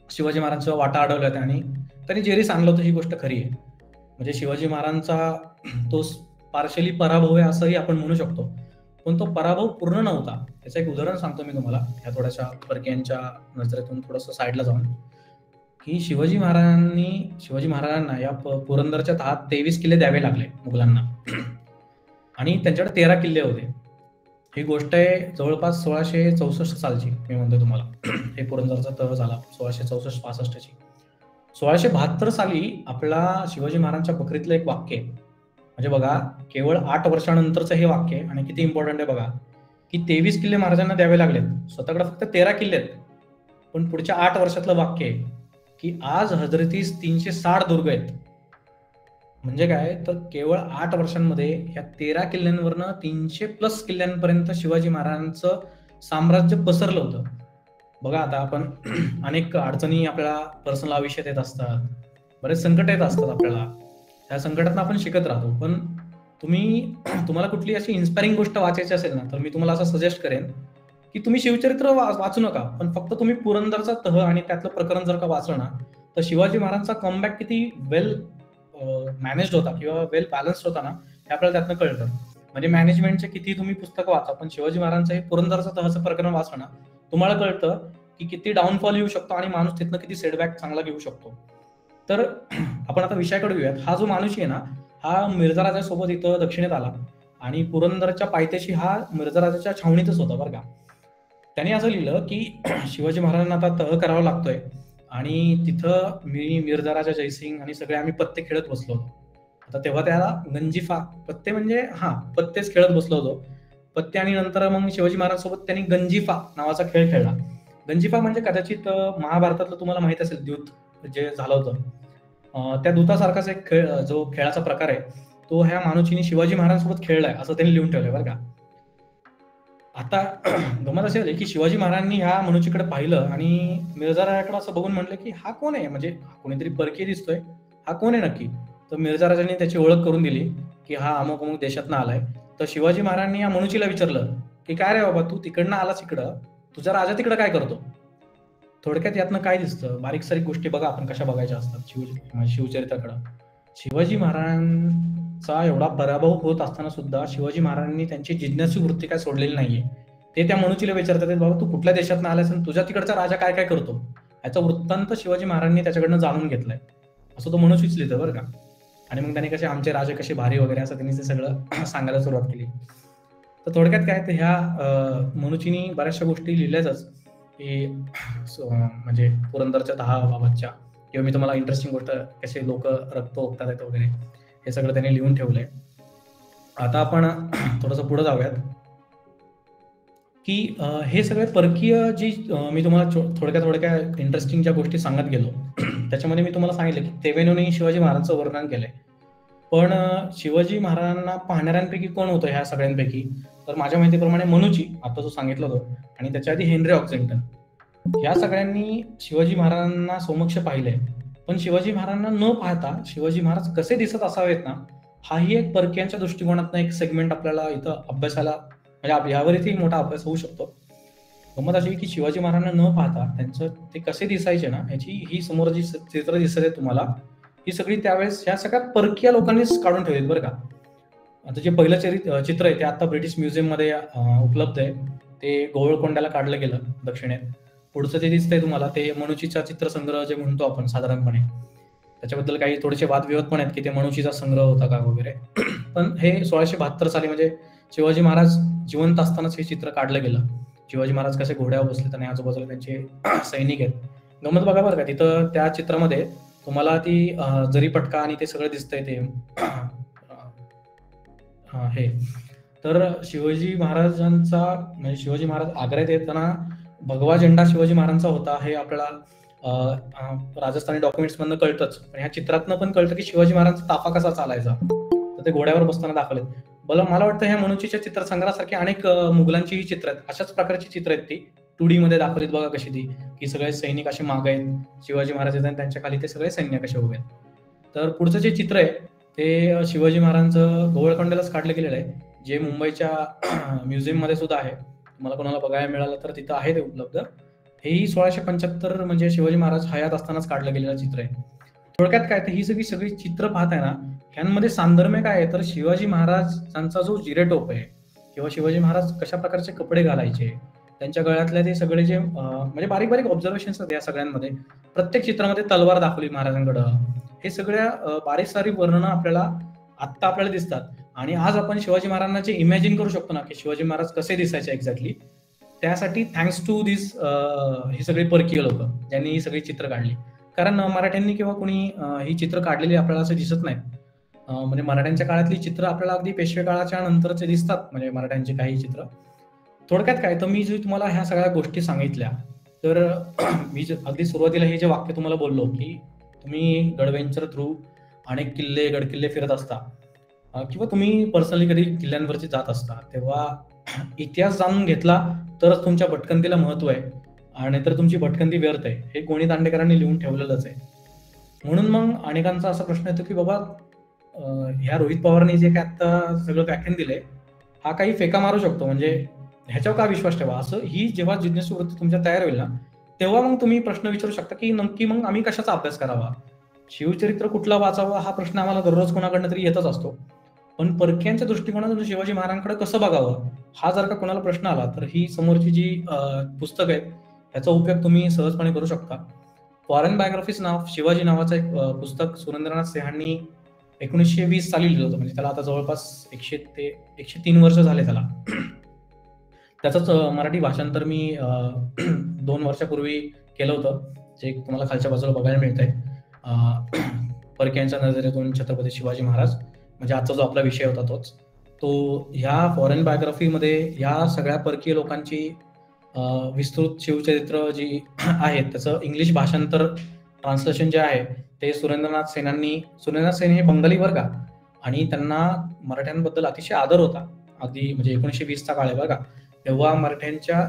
शिवाजी महाराजांच्या वाटा अडवल्या आणि त्यांनी जेरीस आणलं होतं, ही गोष्ट खरी आहे. म्हणजे शिवाजी महाराजांचा तो पार्शली पराभव आहे असंही आपण म्हणू शकतो, पण तो पराभव पूर्ण नव्हता. त्याचं एक उदाहरण सांगतो मी तुम्हाला ह्या थोड्याशा परकीयांच्या नजरेतून थोडंसं साईडला जाऊन, की शिवाजी महाराजांना या पुरंदरच्या तहात 23 किल्ले द्यावे लागले मुघलांना आणि त्यांच्याकडे 13 किल्ले होते. ही गोष्ट आहे जवळपास 1664 सालची, मी म्हणतो तुम्हाला. हे पुरंदरचा तह झाला 1664-65 ची. 1672 साली आपला शिवाजी महाराजांच्या बकरीतलं एक वाक्य आहे. म्हणजे बघा, केवळ 8 वर्षानंतरचं हे वाक्य आहे आणि किती इम्पॉर्टंट आहे बघा, की 23 किल्ले महाराजांना द्यावे लागलेत, स्वतःकडे फक्त 13 किल्ले आहेत. पण पुढच्या 8 वर्षातलं वाक्य आहे की आज हजरतीस 360 दुर्ग आहेत. म्हणजे काय, तर केवळ 8 वर्षांमध्ये ह्या 13 किल्ल्यांवरनं 300+ किल्ल्यांपर्यंत शिवाजी महाराजांचं साम्राज्य पसरलं होतं. बघा, आता आपण अनेक अडचणी आपल्याला पर्सनल आयुष्यात येत असतात, बरेच संकट येत असतात आपल्याला, त्या संकटातून आपण शिकत राहतो. पण तुम्हाला कुठली अशी इन्स्पायरिंग गोष्ट वाचायची असेल ना, तर मी तुम्हाला असं सजेस्ट करेन की तुम्ही शिवचरित्र वाचू नका, पण फक्त तुम्ही पुरंदरचा तह आणि त्यातलं प्रकरण जर का वाचलं ना, तर शिवाजी महाराजांचा कमबॅक किती वेल मॅनेज्ड होता किंवा वेल बॅलन्स्ड होता ना, हे आपल्याला त्यातनं कळतं. म्हणजे मॅनेजमेंटचे किती तुम्ही पुस्तकं वाचा, पण शिवाजी महाराजांचं हे पुरंदरचा तहचं प्रकरण वाचलं ना, तुम्हाला कळतं की किती डाऊनफॉल येऊ शकतो आणि माणूस तिथनं किती सेटबॅक चांगला घेऊ शकतो. तर आपण आता विषयाकडे येऊयात. हा जो माणूस आहे ना, हा मिर्झा राजासोबत इथं दक्षिणेत आला आणि पुरंदरच्या पायथ्याशी हा मिर्झा राजाच्या छावणीतच होता बरं का. त्याने असं लिहिलं की शिवाजी महाराजांना आता तह करावा लागतोय आणि तिथं मी, मिर्झा राजा जयसिंग आणि सगळे आम्ही पत्ते खेळत बसलो होतो. आता तेव्हा त्याला गंजिफा, पत्ते म्हणजे पत्तेच खेळत बसलो होतो, पत्ते. आणि नंतर मग शिवाजी महाराजांसोबत त्यांनी गंजिफा नावाचा खेळ खेळला. गंजिफा म्हणजे कदाचित महाभारतातलं तुम्हाला माहित असेल द्यूत जे झालं होतं, त्या दूतासारखाच एक खेळ, जो खेळाचा प्रकार आहे, तो ह्या मानुचीने शिवाजी महाराजांसोबत खेळलाय असं त्यांनी लिहून ठेवलंय बरं का. आता गमत अशी झाली की शिवाजी महाराजांनी ह्या मनुचीकडे पाहिलं आणि मिर्झा राजाकडे असं बघून म्हटलं की हा कोण आहे, म्हणजे कोणीतरी परकीय दिसतोय, हा कोण आहे नक्की. तर मिर्झा राजांनी त्याची ओळख करून दिली की हा अमुक अमुक देशातनं आलाय. तर शिवाजी महाराजांनी या मनुचीला विचारलं की काय रे बाबा, तू तिकडनं आलास इकडं, तुझा राजा तिकडं काय करतो. थोडक्यात यातनं काय दिसतं, बारीक सारीक गोष्टी बघा आपण कशा बघायच्या असतात शिवचरित्राकडं. शिवाजी महाराजांचा एवढा पराभव होत असताना सुद्धा शिवाजी महाराजांनी त्यांची जिज्ञासू वृत्ती काय सोडलेली नाहीये. ते त्या मनुचीला विचारतात, बाबा तू कुठल्या देशातनं आलास आणि तुझ्या तिकडचा राजा काय काय करतो, याचा वृत्तांत शिवाजी महाराजांनी त्याच्याकडनं जाणून घेतलाय असं तो मनुचीच लिहितं बरं का. आणि मग त्यांनी कसे आमचे राजे कसे भारी वगैरे असं त्यांनी ते सगळं सांगायला सुरुवात केली. तर थोडक्यात काय, तर ह्या मनुचीनी बऱ्याचशा गोष्टी लिहिल्याच की म्हणजे पुरंदरच्या तहाबाबतच्या, किंवा मी तुम्हाला इंटरेस्टिंग गोष्ट कसे लोक रक्त ओकतात आहेत वगैरे, हे सगळं त्यांनी लिहून ठेवलंय. आता आपण थोडंसं पुढे जाऊयात की हे सगळे परकीय जी मी तुम्हाला थोडक्या इंटरेस्टिंग ज्या गोष्टी सांगत गेलो त्याच्यामध्ये मी तुम्हाला सांगितलं की तेवेनोनी शिवाजी महाराजांचं वर्णन केलंय. पण शिवाजी महाराजांना पाहणाऱ्यांपैकी कोण होतं ह्या सगळ्यांपैकी, तर माझ्या माहितीप्रमाणे मनुची, आता जो सांगितलं होतं, आणि त्याच्या आधी हेनरी ऑक्झिंग्टन, या सगळ्यांनी शिवाजी महाराजांना समक्ष पाहिलंय. पण शिवाजी महाराजांना न पाहता शिवाजी महाराज कसे दिसत असावेत ना, हाही एक परकीयांच्या दृष्टिकोनातून एक सेगमेंट आपल्याला इथं अभ्यासाला, म्हणजे यावर इथे मोठा अभ्यास होऊ शकतो. गंमत अशी की शिवाजी महाराजांना न पाहता त्यांचं ते कसे दिसायचे ना, याची ही समोर जी चित्र दिसत आहे तुम्हाला, ही सगळी त्यावेळेस ह्या सगळ्या परकीय लोकांनीच काढून ठेवलीत बरं का. आता जे पहिलं चित्र आहे ते आता ब्रिटिश म्युझियम मध्ये उपलब्ध आहे. ते गोवळकोंड्याला काढलं गेलं दक्षिणेत. पुढचं जे दिसतंय तुम्हाला ते मनुचीचा चित्रसंग्रह जे म्हणतो आपण साधारणपणे, त्याच्याबद्दल काही थोडेसे वादविवाद पण आहेत की ते मनुचीचा संग्रह होता का वगैरे. पण हे 1672 साली म्हणजे शिवाजी महाराज जिवंत असतानाच हे चित्र काढलं गेलं. शिवाजी महाराज कसे घोड्यावर बसलेत आणि आजूबाजूला त्यांचे सैनिक आहेत. गमत बघा बरं का, तिथं त्या चित्रामध्ये तुम्हाला ती जरीपटका आणि ते सगळं दिसतंय ते हे. तर शिवाजी महाराजांचा, म्हणजे शिवाजी महाराज आग्र्यात येताना भगवा झेंडा शिवाजी महाराजांचा होता हे आपल्याला राजस्थानी डॉक्युमेंट्स मधनं कळतंच. पण ह्या चित्रातनं पण कळतं की शिवाजी महाराजांचा ताफा कसा चालायचा, तर ते घोड्यावर बसताना दाखवलेत. मला वाटतं ह्या मनुचीच्या चित्रसंग्रहासारखी अनेक मुघलांची ही चित्र आहेत, अशाच प्रकारची चित्र आहेत ती 2D मध्ये दाखवलीत बघा कशी ती, की सगळे सैनिक असे मागे आहेत, शिवाजी महाराज आहेत आणि त्यांच्या खाली ते सगळे सैन्य कसे उभे आहेत. तर पुढचं जे चित्र आहे ते शिवाजी महाराजांचं गोवळकोंड्यालाच काढलं गेलेलं आहे, जे मुंबईच्या म्युझियममध्ये सुद्धा आहे. तुम्हाला कोणाला बघायला मिळालं तर तिथं आहे ते उपलब्ध. हेही 1675 म्हणजे शिवाजी महाराज हयात असतानाच काढलं गेलेलं चित्र आहे. थोडक्यात काय तर ही सगळी सगळी चित्र पाहताय ना, ह्यांमध्ये साधर्म्य काय आहे तर शिवाजी महाराजांचा जो जिरेटोप आहे किंवा शिवाजी महाराज कशा प्रकारचे कपडे घालायचे, त्यांच्या गळ्यातले ते सगळे जे म्हणजे बारीक बारीक ऑब्झर्वेशन्स आहेत या सगळ्यांमध्ये. प्रत्येक चित्रामध्ये तलवार दाखवली महाराजांकडं. हे सगळ्या बारीक सारीक वर्णनं आत्ता आपल्याला दिसतात. आणि आज आपण शिवाजी महाराजांना जे इमॅजिन करू शकतो ना की शिवाजी महाराज कसे दिसायचे एक्झॅक्टली, त्यासाठी थँक्स टू दिस ही सगळी परकीय लोक ज्यांनी ही सगळी चित्र काढली. कारण मराठ्यांनी किंवा कोणी ही चित्र काढलेली आपल्याला असं दिसत नाहीत. म्हणजे मराठ्यांच्या काळातली चित्र आपल्याला अगदी पेशवे काळाच्या नंतरचे दिसतात, म्हणजे मराठ्यांची काही चित्र. थोडक्यात काय तर मी जे तुम्हाला ह्या सगळ्या गोष्टी सांगितल्या, तर मी अगदी सुरुवातीला हे जे वाक्य तुम्हाला बोललो की तुम्ही गडवेंचर थ्रू अनेक किल्ले गडकिल्ले फिरत असता किंवा तुम्ही पर्सनली कधी किल्ल्यांवरती जात असता, तेव्हा इतिहास जाणून घेतला तरच तुमच्या भटकंतीला महत्व आहे, आणि तर तुमची भटकंती व्यर्थ आहे. हे गोणी दांडेकरांनी लिहून ठेवलेलंच आहे. म्हणून मग अनेकांचा असा प्रश्न येतो की बाबा ह्या रोहित पवारांनी जे काय आता सगळं व्याख्यान दिलंय, हा काही फेका मारू शकतो, म्हणजे ह्याच्यावर का विश्वास ठेवा, असं ही जेव्हा जिज्ञासू वृत्ती तुमच्या तयार होईल ना, तेव्हा मग तुम्ही प्रश्न विचारू शकता की नक्की मग आम्ही कशाचा अभ्यास करावा, शिवचरित्र कुठला वाचावा, हा प्रश्न आम्हाला दररोज कोणाकडनं तरी येतच असतो. पण परक्यांच्या दृष्टिकोनातून शिवाजी महाराजांकडे कसं बघावं, हा जर का कोणाला प्रश्न आला तर ही समोरची जी पुस्तक आहेत याचा उपयोग तुम्ही सहजपणे करू शकता. फॉरेन बायोग्राफीज शिवाजी नावाचं एक पुस्तक सुरेंद्रनाथ सिंहांनी 1920 साली लिहिलं होतं. म्हणजे त्याला आता जवळपास 100 ते 103 वर्ष झाले त्याला. त्याचंच मराठी भाषांतर मी 2 वर्षापूर्वी केलं होतं, जे तुम्हाला खालच्या बाजूला बघायला मिळतंय. परक्यांच्या नजरेतून छत्रपती शिवाजी महाराज, म्हणजे आजचा जो आपला विषय होता तोच. तो ह्या फॉरेन बायोग्राफीमध्ये ह्या सगळ्या परकीय लोकांची विस्तृत शिवचरित्र जी आहेत त्याचं इंग्लिश भाषांतर ट्रान्सलेशन जे आहे ते सुरेंद्रनाथ सेन हे बंगाली बरं का, आणि त्यांना मराठ्यांबद्दल अतिशय आदर होता. अगदी म्हणजे 1920चा काळ आहे बरं का. तेव्हा मराठ्यांच्या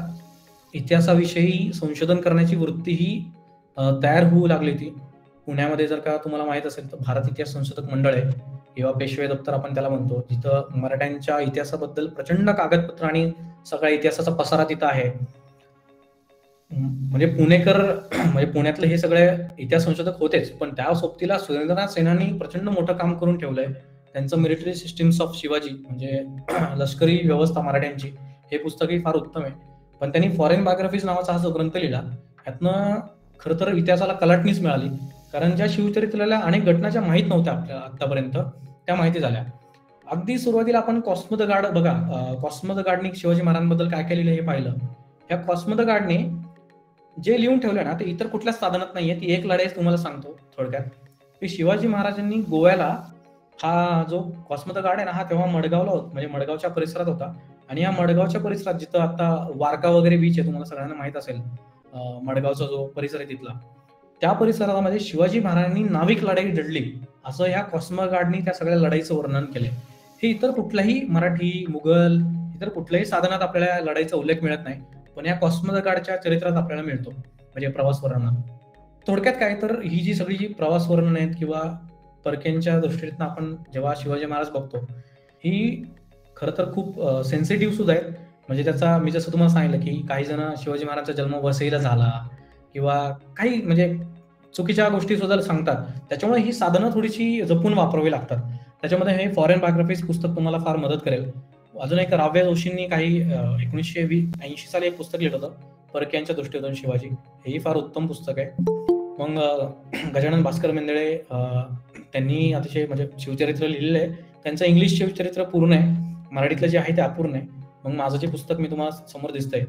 इतिहासाविषयी संशोधन करण्याची वृत्ती ही तयार होऊ लागली होती. पुण्यामध्ये जर का तुम्हाला माहित असेल तर भारत इतिहास संशोधक मंडळ आहे किंवा पेशवे दप्तर आपण त्याला म्हणतो, जिथं मराठ्यांच्या इतिहासाबद्दल प्रचंड कागदपत्र आणि सगळ्या इतिहासाचा पसारा तिथं आहे. म्हणजे म्हणजे पुण्यातले हे सगळे इतिहास संशोधक होतेच, पण त्या सोबतीला सुरेंद्रनाथ सेनांनी प्रचंड मोठं काम करून ठेवलंय. त्यांचं मिलिटरी सिस्टीम्स ऑफ शिवाजी, म्हणजे लष्करी व्यवस्था मराठ्यांची, हे पुस्तकही फार उत्तम आहे. पण त्यांनी फॉरेन बायोग्राफीज नावाचा हा जो ग्रंथ लिहिला, यातनं खरं तर इतिहासाला कलाटणीच मिळाली. कारण ज्या शिवचरित्राला अनेक घटना ज्या माहीत नव्हत्या आपल्याला आतापर्यंत, त्या माहिती झाल्या. अगदी सुरुवातीला आपण कॉस्मो द गार्ड बघा, कॉस्मो द गार्डने शिवाजी महाराजांबद्दल काय काय लिहिलं हे पाहिलं. ह्या कॉस्मो द गार्डने जे लिहून ठेवलं ना, ते इतर कुठल्याच साधनात नाहीये. ती एक लढाई तुम्हाला सांगतो थोडक्यात, की शिवाजी महाराजांनी गोव्याला हा जो कॉस्मो द गार्ड आहे ना, हा तेव्हा मडगावला होता, म्हणजे मडगावच्या परिसरात होता. आणि या मडगावच्या परिसरात जिथं आता वारका वगैरे बीच आहे, तुम्हाला सगळ्यांना माहित असेल, मडगावचा जो परिसर आहे तिथला, त्या परिसरामध्ये शिवाजी महाराजांनी नाविक लढाई लढली असं ह्या कॉस्मो गार्डनी त्या सगळ्या लढाईचं वर्णन केले. हे इतर कुठल्याही मराठी, मुघल, इतर कुठल्याही साधनात आपल्याला लढाईचा उल्लेख मिळत नाही, पण या कॉस्मो द गार्डच्या चरित्रात आपल्याला मिळतो, म्हणजे प्रवास वर्णन. थोडक्यात काय तर ही जी सगळी जी प्रवास वर्णन आहेत किंवा परक्यांच्या दृष्टीतून आपण जेव्हा शिवाजी महाराज बघतो, ही खरं तर खूप सेन्सिटिव्ह सुद्धा आहेत. म्हणजे त्याचा मी जसं तुम्हाला सांगितलं की काही जण शिवाजी महाराजांचा जन्म वसईला झाला किंवा काही म्हणजे चुकीच्या गोष्टी सुद्धा सांगतात. त्याच्यामुळे ही साधनं थोडीशी जपून वापरावी लागतात. त्याच्यामध्ये हे फॉरेन बायोग्राफीज पुस्तक तुम्हाला फार मदत करेल. अजून एक राव्या जोशींनी काही 1980 साली एक पुस्तक लिहिलं होतं, परक्यांच्या दृष्टीतून शिवाजी. हेही फार उत्तम पुस्तक आहे. मग गजानन भास्कर मेंदळे त्यांनी अतिशय म्हणजे शिवचरित्र लिहिलेलं आहे. त्यांचं इंग्लिश शिवचरित्र पूर्ण आहे, मराठीतलं जे आहे ते अपूर्ण आहे. मग माझं जे पुस्तक मी तुम्हाला समोर दिसतंय,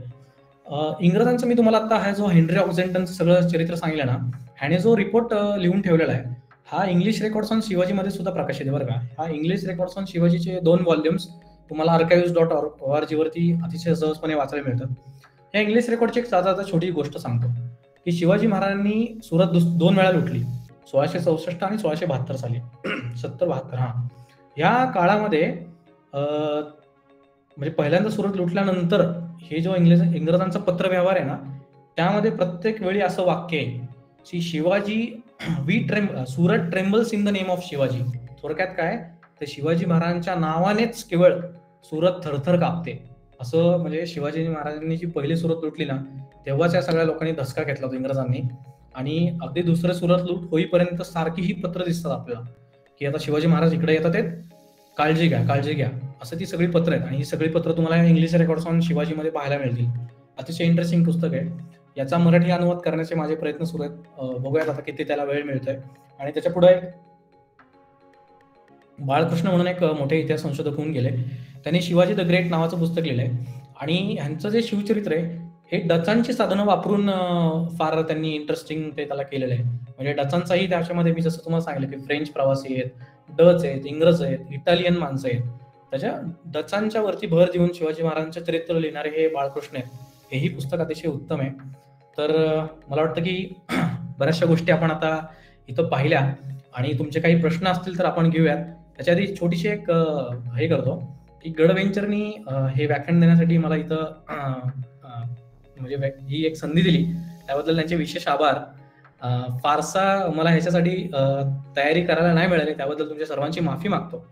इंग्रजांचं मी तुम्हाला आता हा जो हेनरी ऑक्झेंटनचं सगळं चरित्र सांगितलं ना, ह्याने जो रिपोर्ट लिहून ठेवलेला आहे, हा इंग्लिश रेकॉर्ड्स ऑन शिवाजीमध्ये सुद्धा प्रकाशित आहे बरं का. हा इंग्लिश रेकॉर्ड्स ऑन शिवाजीचे 2 व्हॉल्युम्स तुम्हाला archives.org वरती अतिशय सहजपणे वाचायला मिळतात. या इंग्लिश रेकॉर्डची एक साधा छोटी गोष्ट सांगतो की शिवाजी महाराजांनी सुरत 2 वेळा लुटली, 1664 आणि 1672 साली. 70-72 हा. या काळामध्ये म्हणजे पहिल्यांदा सुरत लुटल्यानंतर हे जो इंग्रजांचा पत्र व्यवहार आहे ना, त्यामध्ये प्रत्येक वेळी असं वाक्य आहे की Shivaji Surat trembles in the name of Shivaji. थोडक्यात काय, तर शिवाजी महाराजांच्या नावानेच केवळ सुरत थरथर कापते. असं म्हणजे शिवाजी महाराजांनी जी पहिली सुरत लुटली ना, तेव्हाच या सगळ्या लोकांनी धसका घेतला होता इंग्रजांनी. आणि अगदी दुसरं सुरत लूट होईपर्यंत सारखी ही पत्र दिसतात आपल्याला, की आता शिवाजी महाराज इकडे येतात आहेत, काळजी घ्या, काळजी घ्या. असं ती सगळी पत्र आहेत आणि ही सगळी पत्र तुम्हाला इंग्लिश रेकॉर्ड्स ऑन शिवाजीमध्ये पाहायला मिळतील. अतिशय इंटरेस्टिंग पुस्तक आहे. याचा मराठी अनुवाद करण्याचे माझे प्रयत्न सुरू आहेत. बघूयात आता किती त्याला वेळ मिळतोय. आणि त्याच्या पुढे बाळकृष्ण म्हणून एक मोठे इतिहास संशोधक होऊन गेले. त्यांनी शिवाजी द ग्रेट नावाचं पुस्तक लिहिलंय आणि ह्यांचं जे शिवचरित्र आहे हे डचांची साधनं वापरून फार त्यांनी इंटरेस्टिंग ते त्याला केलेलं आहे. म्हणजे डचांचाही त्याच्यामध्ये मी जसं तुम्हाला सांगितलं की फ्रेंच प्रवासी आहेत, डच आहेत, इंग्रज आहेत, इटालियन माणसं आहेत. त्याच्या डचांच्या वरती भर देऊन शिवाजी महाराजांचे चरित्र लिहिणारे हे बाळकृष्ण आहेत. हेही पुस्तक अतिशय उत्तम आहे. तर मला वाटतं की बऱ्याचशा गोष्टी आपण आता इथं पाहिल्या आणि तुमचे काही प्रश्न असतील तर आपण घेऊयात. त्याच्या आधी छोटीशी एक हे करतो की गडवेंचरनी हे व्याख्यान देण्यासाठी मला इथं म्हणजे ही एक संधी दिली, त्याबद्दल त्यांचे विशेष आभार. फारसा मला ह्याच्यासाठी तयारी करायला नाही मिळाली, त्याबद्दल तुमच्या सर्वांची माफी मागतो.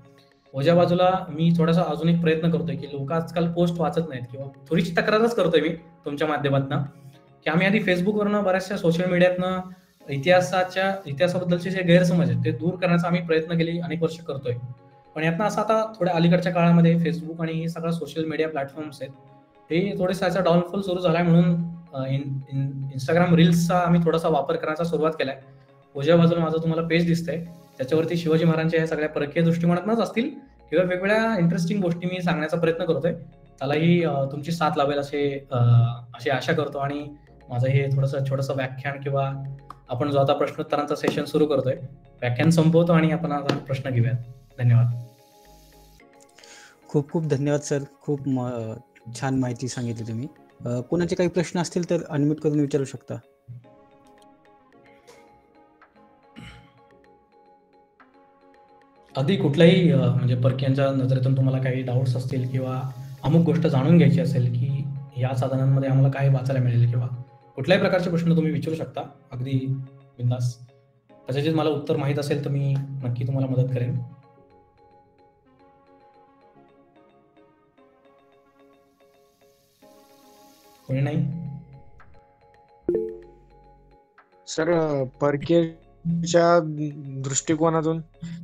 माझ्या बाजूला मी थोडासा अजून एक प्रयत्न करतोय की लोक आजकाल पोस्ट वाचत नाहीत किंवा थोडीशी तक्रारच करतोय मी तुमच्या माध्यमातून की आम्ही आधी फेसबुकवरनं बऱ्याचशा सोशल मीडियातनं इतिहासाबद्दलचे जे गैरसमज आहेत ते दूर करण्याचा आम्ही प्रयत्न गेली अनेक वर्ष करतोय. पण यातनं असं आता थोड्या अलीकडच्या काळामध्ये फेसबुक आणि हे सगळं सोशल मीडिया प्लॅटफॉर्म्स आहेत हे थोडेसा याचा डाऊनफॉल सुरू झालाय, म्हणून इंस्टाग्राम रील्सचा आम्ही थोडासा वापर करण्याचा सुरुवात केलाय. उजव्या बाजूला माझं तुम्हाला पेज दिसतंय, त्याच्यावरती शिवाजी महाराजांच्या या सगळ्या परकीय दृष्टिकोनातूनच असतील किंवा वेगवेगळ्या इंटरेस्टिंग गोष्टी मी सांगण्याचा प्रयत्न करतोय. त्यालाही तुमची साथ लावेल अशी आशा करतो. आणि माझं हे छोटंसं व्याख्यान किंवा आपण जो आता प्रश्नोत्तरांचा सेशन सुरू करतोय, व्याख्यान संपवतो आणि आपण आता प्रश्न घेऊयात. धन्यवाद. खूप खूप धन्यवाद सर. खूप छान माहिती सांगितली तुम्ही. कोणाचे काही प्रश्न असतील तर अनम्यूट करून विचारू शकता. अगदी कुठल्याही म्हणजे परकीयांच्या नजरेतून तुम्हाला काही डाऊट्स असतील किंवा अमुक गोष्ट जाणून घ्यायची असेल की या साधनांमध्ये आम्हाला काय वाचायला मिळेल किंवा कुठल्याही प्रकारचे प्रश्न तुम्ही विचारू शकता, अगदी बिंदास. त्याचे मला उत्तर माहीत असेल तर मी नक्की तुम्हाला मदत करेन. कोणी नाही? सर, परकीयच्या दृष्टिकोनातून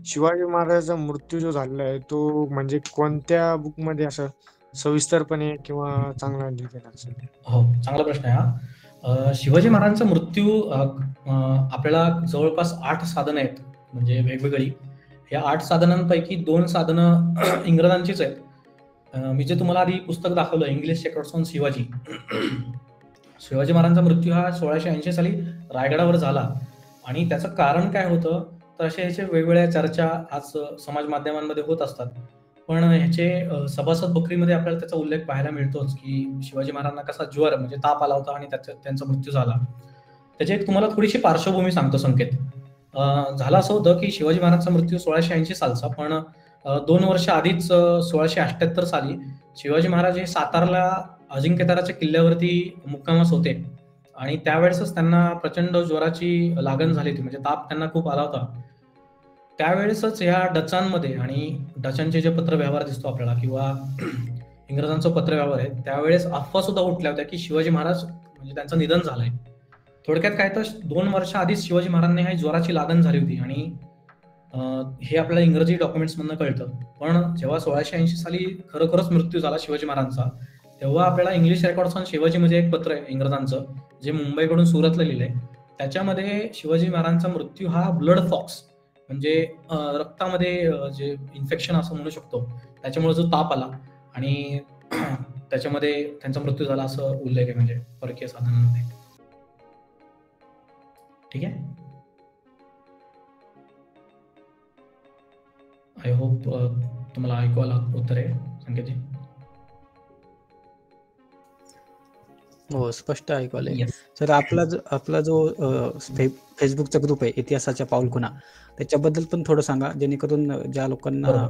शिवाजी महाराजांचा मृत्यू जो झालेला आहे तो म्हणजे कोणत्या बुक मध्ये असं सविस्तरपणे किंवा चांगला लिहिलेला असेल? हो, चांगला प्रश्न आहे हा. शिवाजी महाराजांचा मृत्यू आपल्याला जवळपास 8 साधनं आहेत, म्हणजे वेगवेगळी. या 8 साधनांपैकी 2 साधनं इंग्रजांचीच आहेत. मी जे तुम्हाला आधी पुस्तक दाखवलं, English records on Shivaji, Shivaji महाराजांचा मृत्यू हा 1680 साली रायगडावर झाला. आणि त्याचं कारण काय होतं तर असे ह्याचे वेगवेगळ्या चर्चा आज समाज माध्यमांमध्ये होत असतात. पण ह्याचे सभासद बकरीमध्ये आपल्याला त्याचा उल्लेख पाहायला मिळतोच की शिवाजी महाराजांना कसा ज्वर म्हणजे ताप आला होता आणि त्यांचा मृत्यू झाला. त्याची एक तुम्हाला थोडीशी पार्श्वभूमी सांगतो संकेत. झालं असं होतं की शिवाजी महाराजांचा मृत्यू 1680 सालचा, पण 2 वर्ष आधीच 1678 साली शिवाजी महाराज हे सातारला अजिंक्यताराच्या किल्ल्यावरती मुक्कामास होते आणि त्यावेळेसच त्यांना प्रचंड ज्वराची लागण झाली होती, म्हणजे ताप त्यांना खूप आला होता. त्यावेळेसच ह्या डचांमध्ये आणि डचांचे जे पत्रव्यवहार दिसतो आपल्याला किंवा इंग्रजांचं पत्रव्यवहार आहे, त्यावेळेस अफवा सुद्धा उठल्या होत्या की शिवाजी महाराज म्हणजे त्यांचं निधन झालंय. थोडक्यात काय तर 2 वर्ष आधीच शिवाजी महाराजांना ह्या ज्वराची लागण झाली होती आणि हे आपल्याला इंग्रजी डॉक्युमेंट्समधनं कळतं. पण जेव्हा 1680 साली खरोखरच मृत्यू झाला शिवाजी महाराजांचा, तेव्हा आपल्याला इंग्लिश रेकॉर्ड्स ऑन शिवाजीमध्ये एक पत्र आहे इंग्रजांचं, जे मुंबईकडून सुरतला लिहिलंय. त्याच्यामध्ये शिवाजी महाराजांचा मृत्यू हा ब्लड फॉक्स म्हणजे रक्तामध्ये जे इन्फेक्शन असं म्हणू शकतो, त्याच्यामुळे जो ताप आला आणि त्याच्यामध्ये त्यांचा मृत्यू झाला असं उल्लेख आहे म्हणजे परकीय साधनांमध्ये. ठीक आहे. आय होप तुम्हाला ऐकू आला उत्तर आहे संकेतजी. हो, स्पष्ट ऐकू आलंय. Yes. सर, आपला जो फेसबुकचा ग्रुप आहे इतिहासाच्या पाऊलखुणा, त्याच्याबद्दल पण थोडं सांगा, जेणेकरून ज्या लोकांना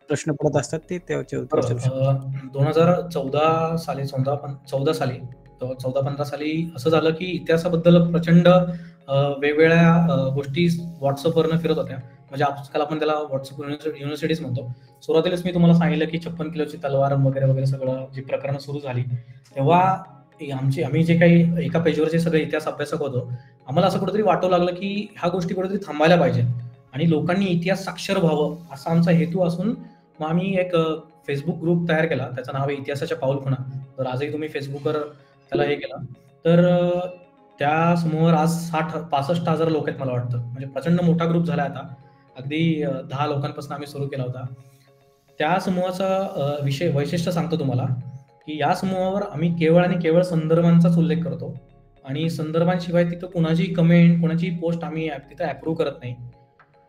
प्रश्न पडत असतात ते त्याचे उत्तर विचारू शकतात. 2014 साली 14-15 साली असं झालं की इतिहासाबद्दल प्रचंड वेगवेगळ्या गोष्टी व्हॉट्सअपवरनं फिरत होत्या. म्हणजे आजकाल आपण त्याला व्हॉट्सअप युनिव्हर्सिटीज म्हणतो. सुरुवातीलाच मी तुम्हाला सांगितलं की 56 किलोची तलवार वगैरे वगैरे सगळं जी प्रकरणं सुरू झाली, तेव्हा आम्ही जे काही एका पेजवरचे सगळे इतिहास अभ्यासक होतो, आम्हाला असं कुठेतरी वाटू लागलं की ह्या गोष्टी कुठेतरी थांबायला पाहिजे आणि लोकांनी इतिहास साक्षर व्हावं असा आमचा हेतू असून मग आम्ही एक फेसबुक ग्रुप तयार केला. त्याचं नाव आहे इतिहासाच्या पाऊलखुणा. तर आजही तुम्ही फेसबुकवर त्याला हे केलं तर त्या समूहावर आज 65,000 लोक आहेत मला वाटतं. म्हणजे प्रचंड मोठा ग्रुप झाला आता. अगदी 10 लोकांपासून आम्ही सुरू केला होता. त्या समूहाचा वैशिष्ट्य सांगतो तुम्हाला की या समूहावर आम्ही केवळ आणि केवळ संदर्भांचाच उल्लेख करतो आणि संदर्भांशिवाय तिथं कुणाची कमेंट, कुणाची पोस्ट आम्ही तिथं अप्रूव्ह करत नाही.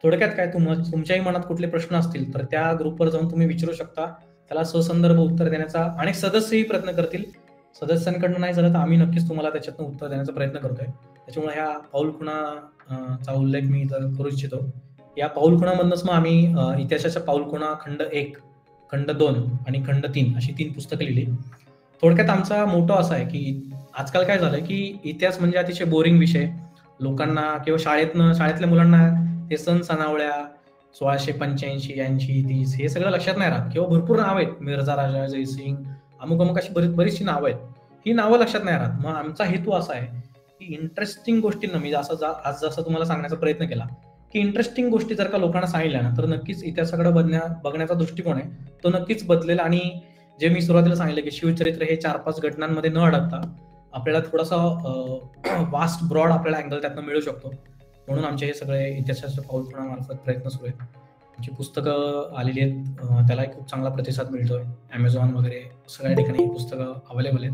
थोडक्यात काय तुमच्याही मनात कुठले प्रश्न असतील तर त्या ग्रुपवर जाऊन तुम्ही विचारू शकता. त्याला ससंदर्भ उत्तर देण्याचा अनेक सदस्यही प्रयत्न करतील. सदस्यांकडून नाही झालं तर आम्ही नक्कीच तुम्हाला त्याच्यातून उत्तर देण्याचा प्रयत्न करतोय. त्याच्यामुळे ह्या पाऊलखुणाचा उल्लेख मी इथं करू इच्छितो. या पाऊलखुणामधूनच मग आम्ही इतिहासाच्या पाऊलखुणा खंड 1, खंड 2 आणि खंड 3 अशी 3 पुस्तकं लिहिली. थोडक्यात आमचा मोटो असा आहे की आजकाल काय झालंय की इतिहास म्हणजे अतिशय बोरिंग विषय. लोकांना किंवा शाळेतल्या मुलांना ते सण सणावळ्या 1685, 80, 30 हे सगळं लक्षात नाही राहत किंवा भरपूर नाव आहेत. मिर्झा राजा, जयसिंग, अमुक अमुक अशी बरीचशी नावं आहेत. ही नावं लक्षात नाही राहत. मग आमचा हेतू असा आहे की इंटरेस्टिंग गोष्टींना मी आज जसं तुम्हाला सांगण्याचा प्रयत्न केला की इंटरेस्टिंग गोष्टी जर का लोकांना सांगितल्या ना तर नक्कीच इतिहासाकडे बघण्याचा दृष्टिकोन आहे तो नक्कीच बदलेल. आणि जे मी सुरुवातीला सांगितलं की शिवचरित्र हे 4-5 घटनांमध्ये न अडकता आपल्याला थोडासा वास्ट ब्रॉड आपल्याला अँगल त्यातनं मिळू शकतो. म्हणून आमचे हे सगळे इतिहासाच्या पाऊलखुणामार्फत प्रयत्न सुरू आहेत. आमची पुस्तकं आलेली आहेत, त्यालाही खूप चांगला प्रतिसाद मिळतोय. Amazon वगैरे सगळ्या ठिकाणी ही पुस्तकं अवेलेबल आहेत.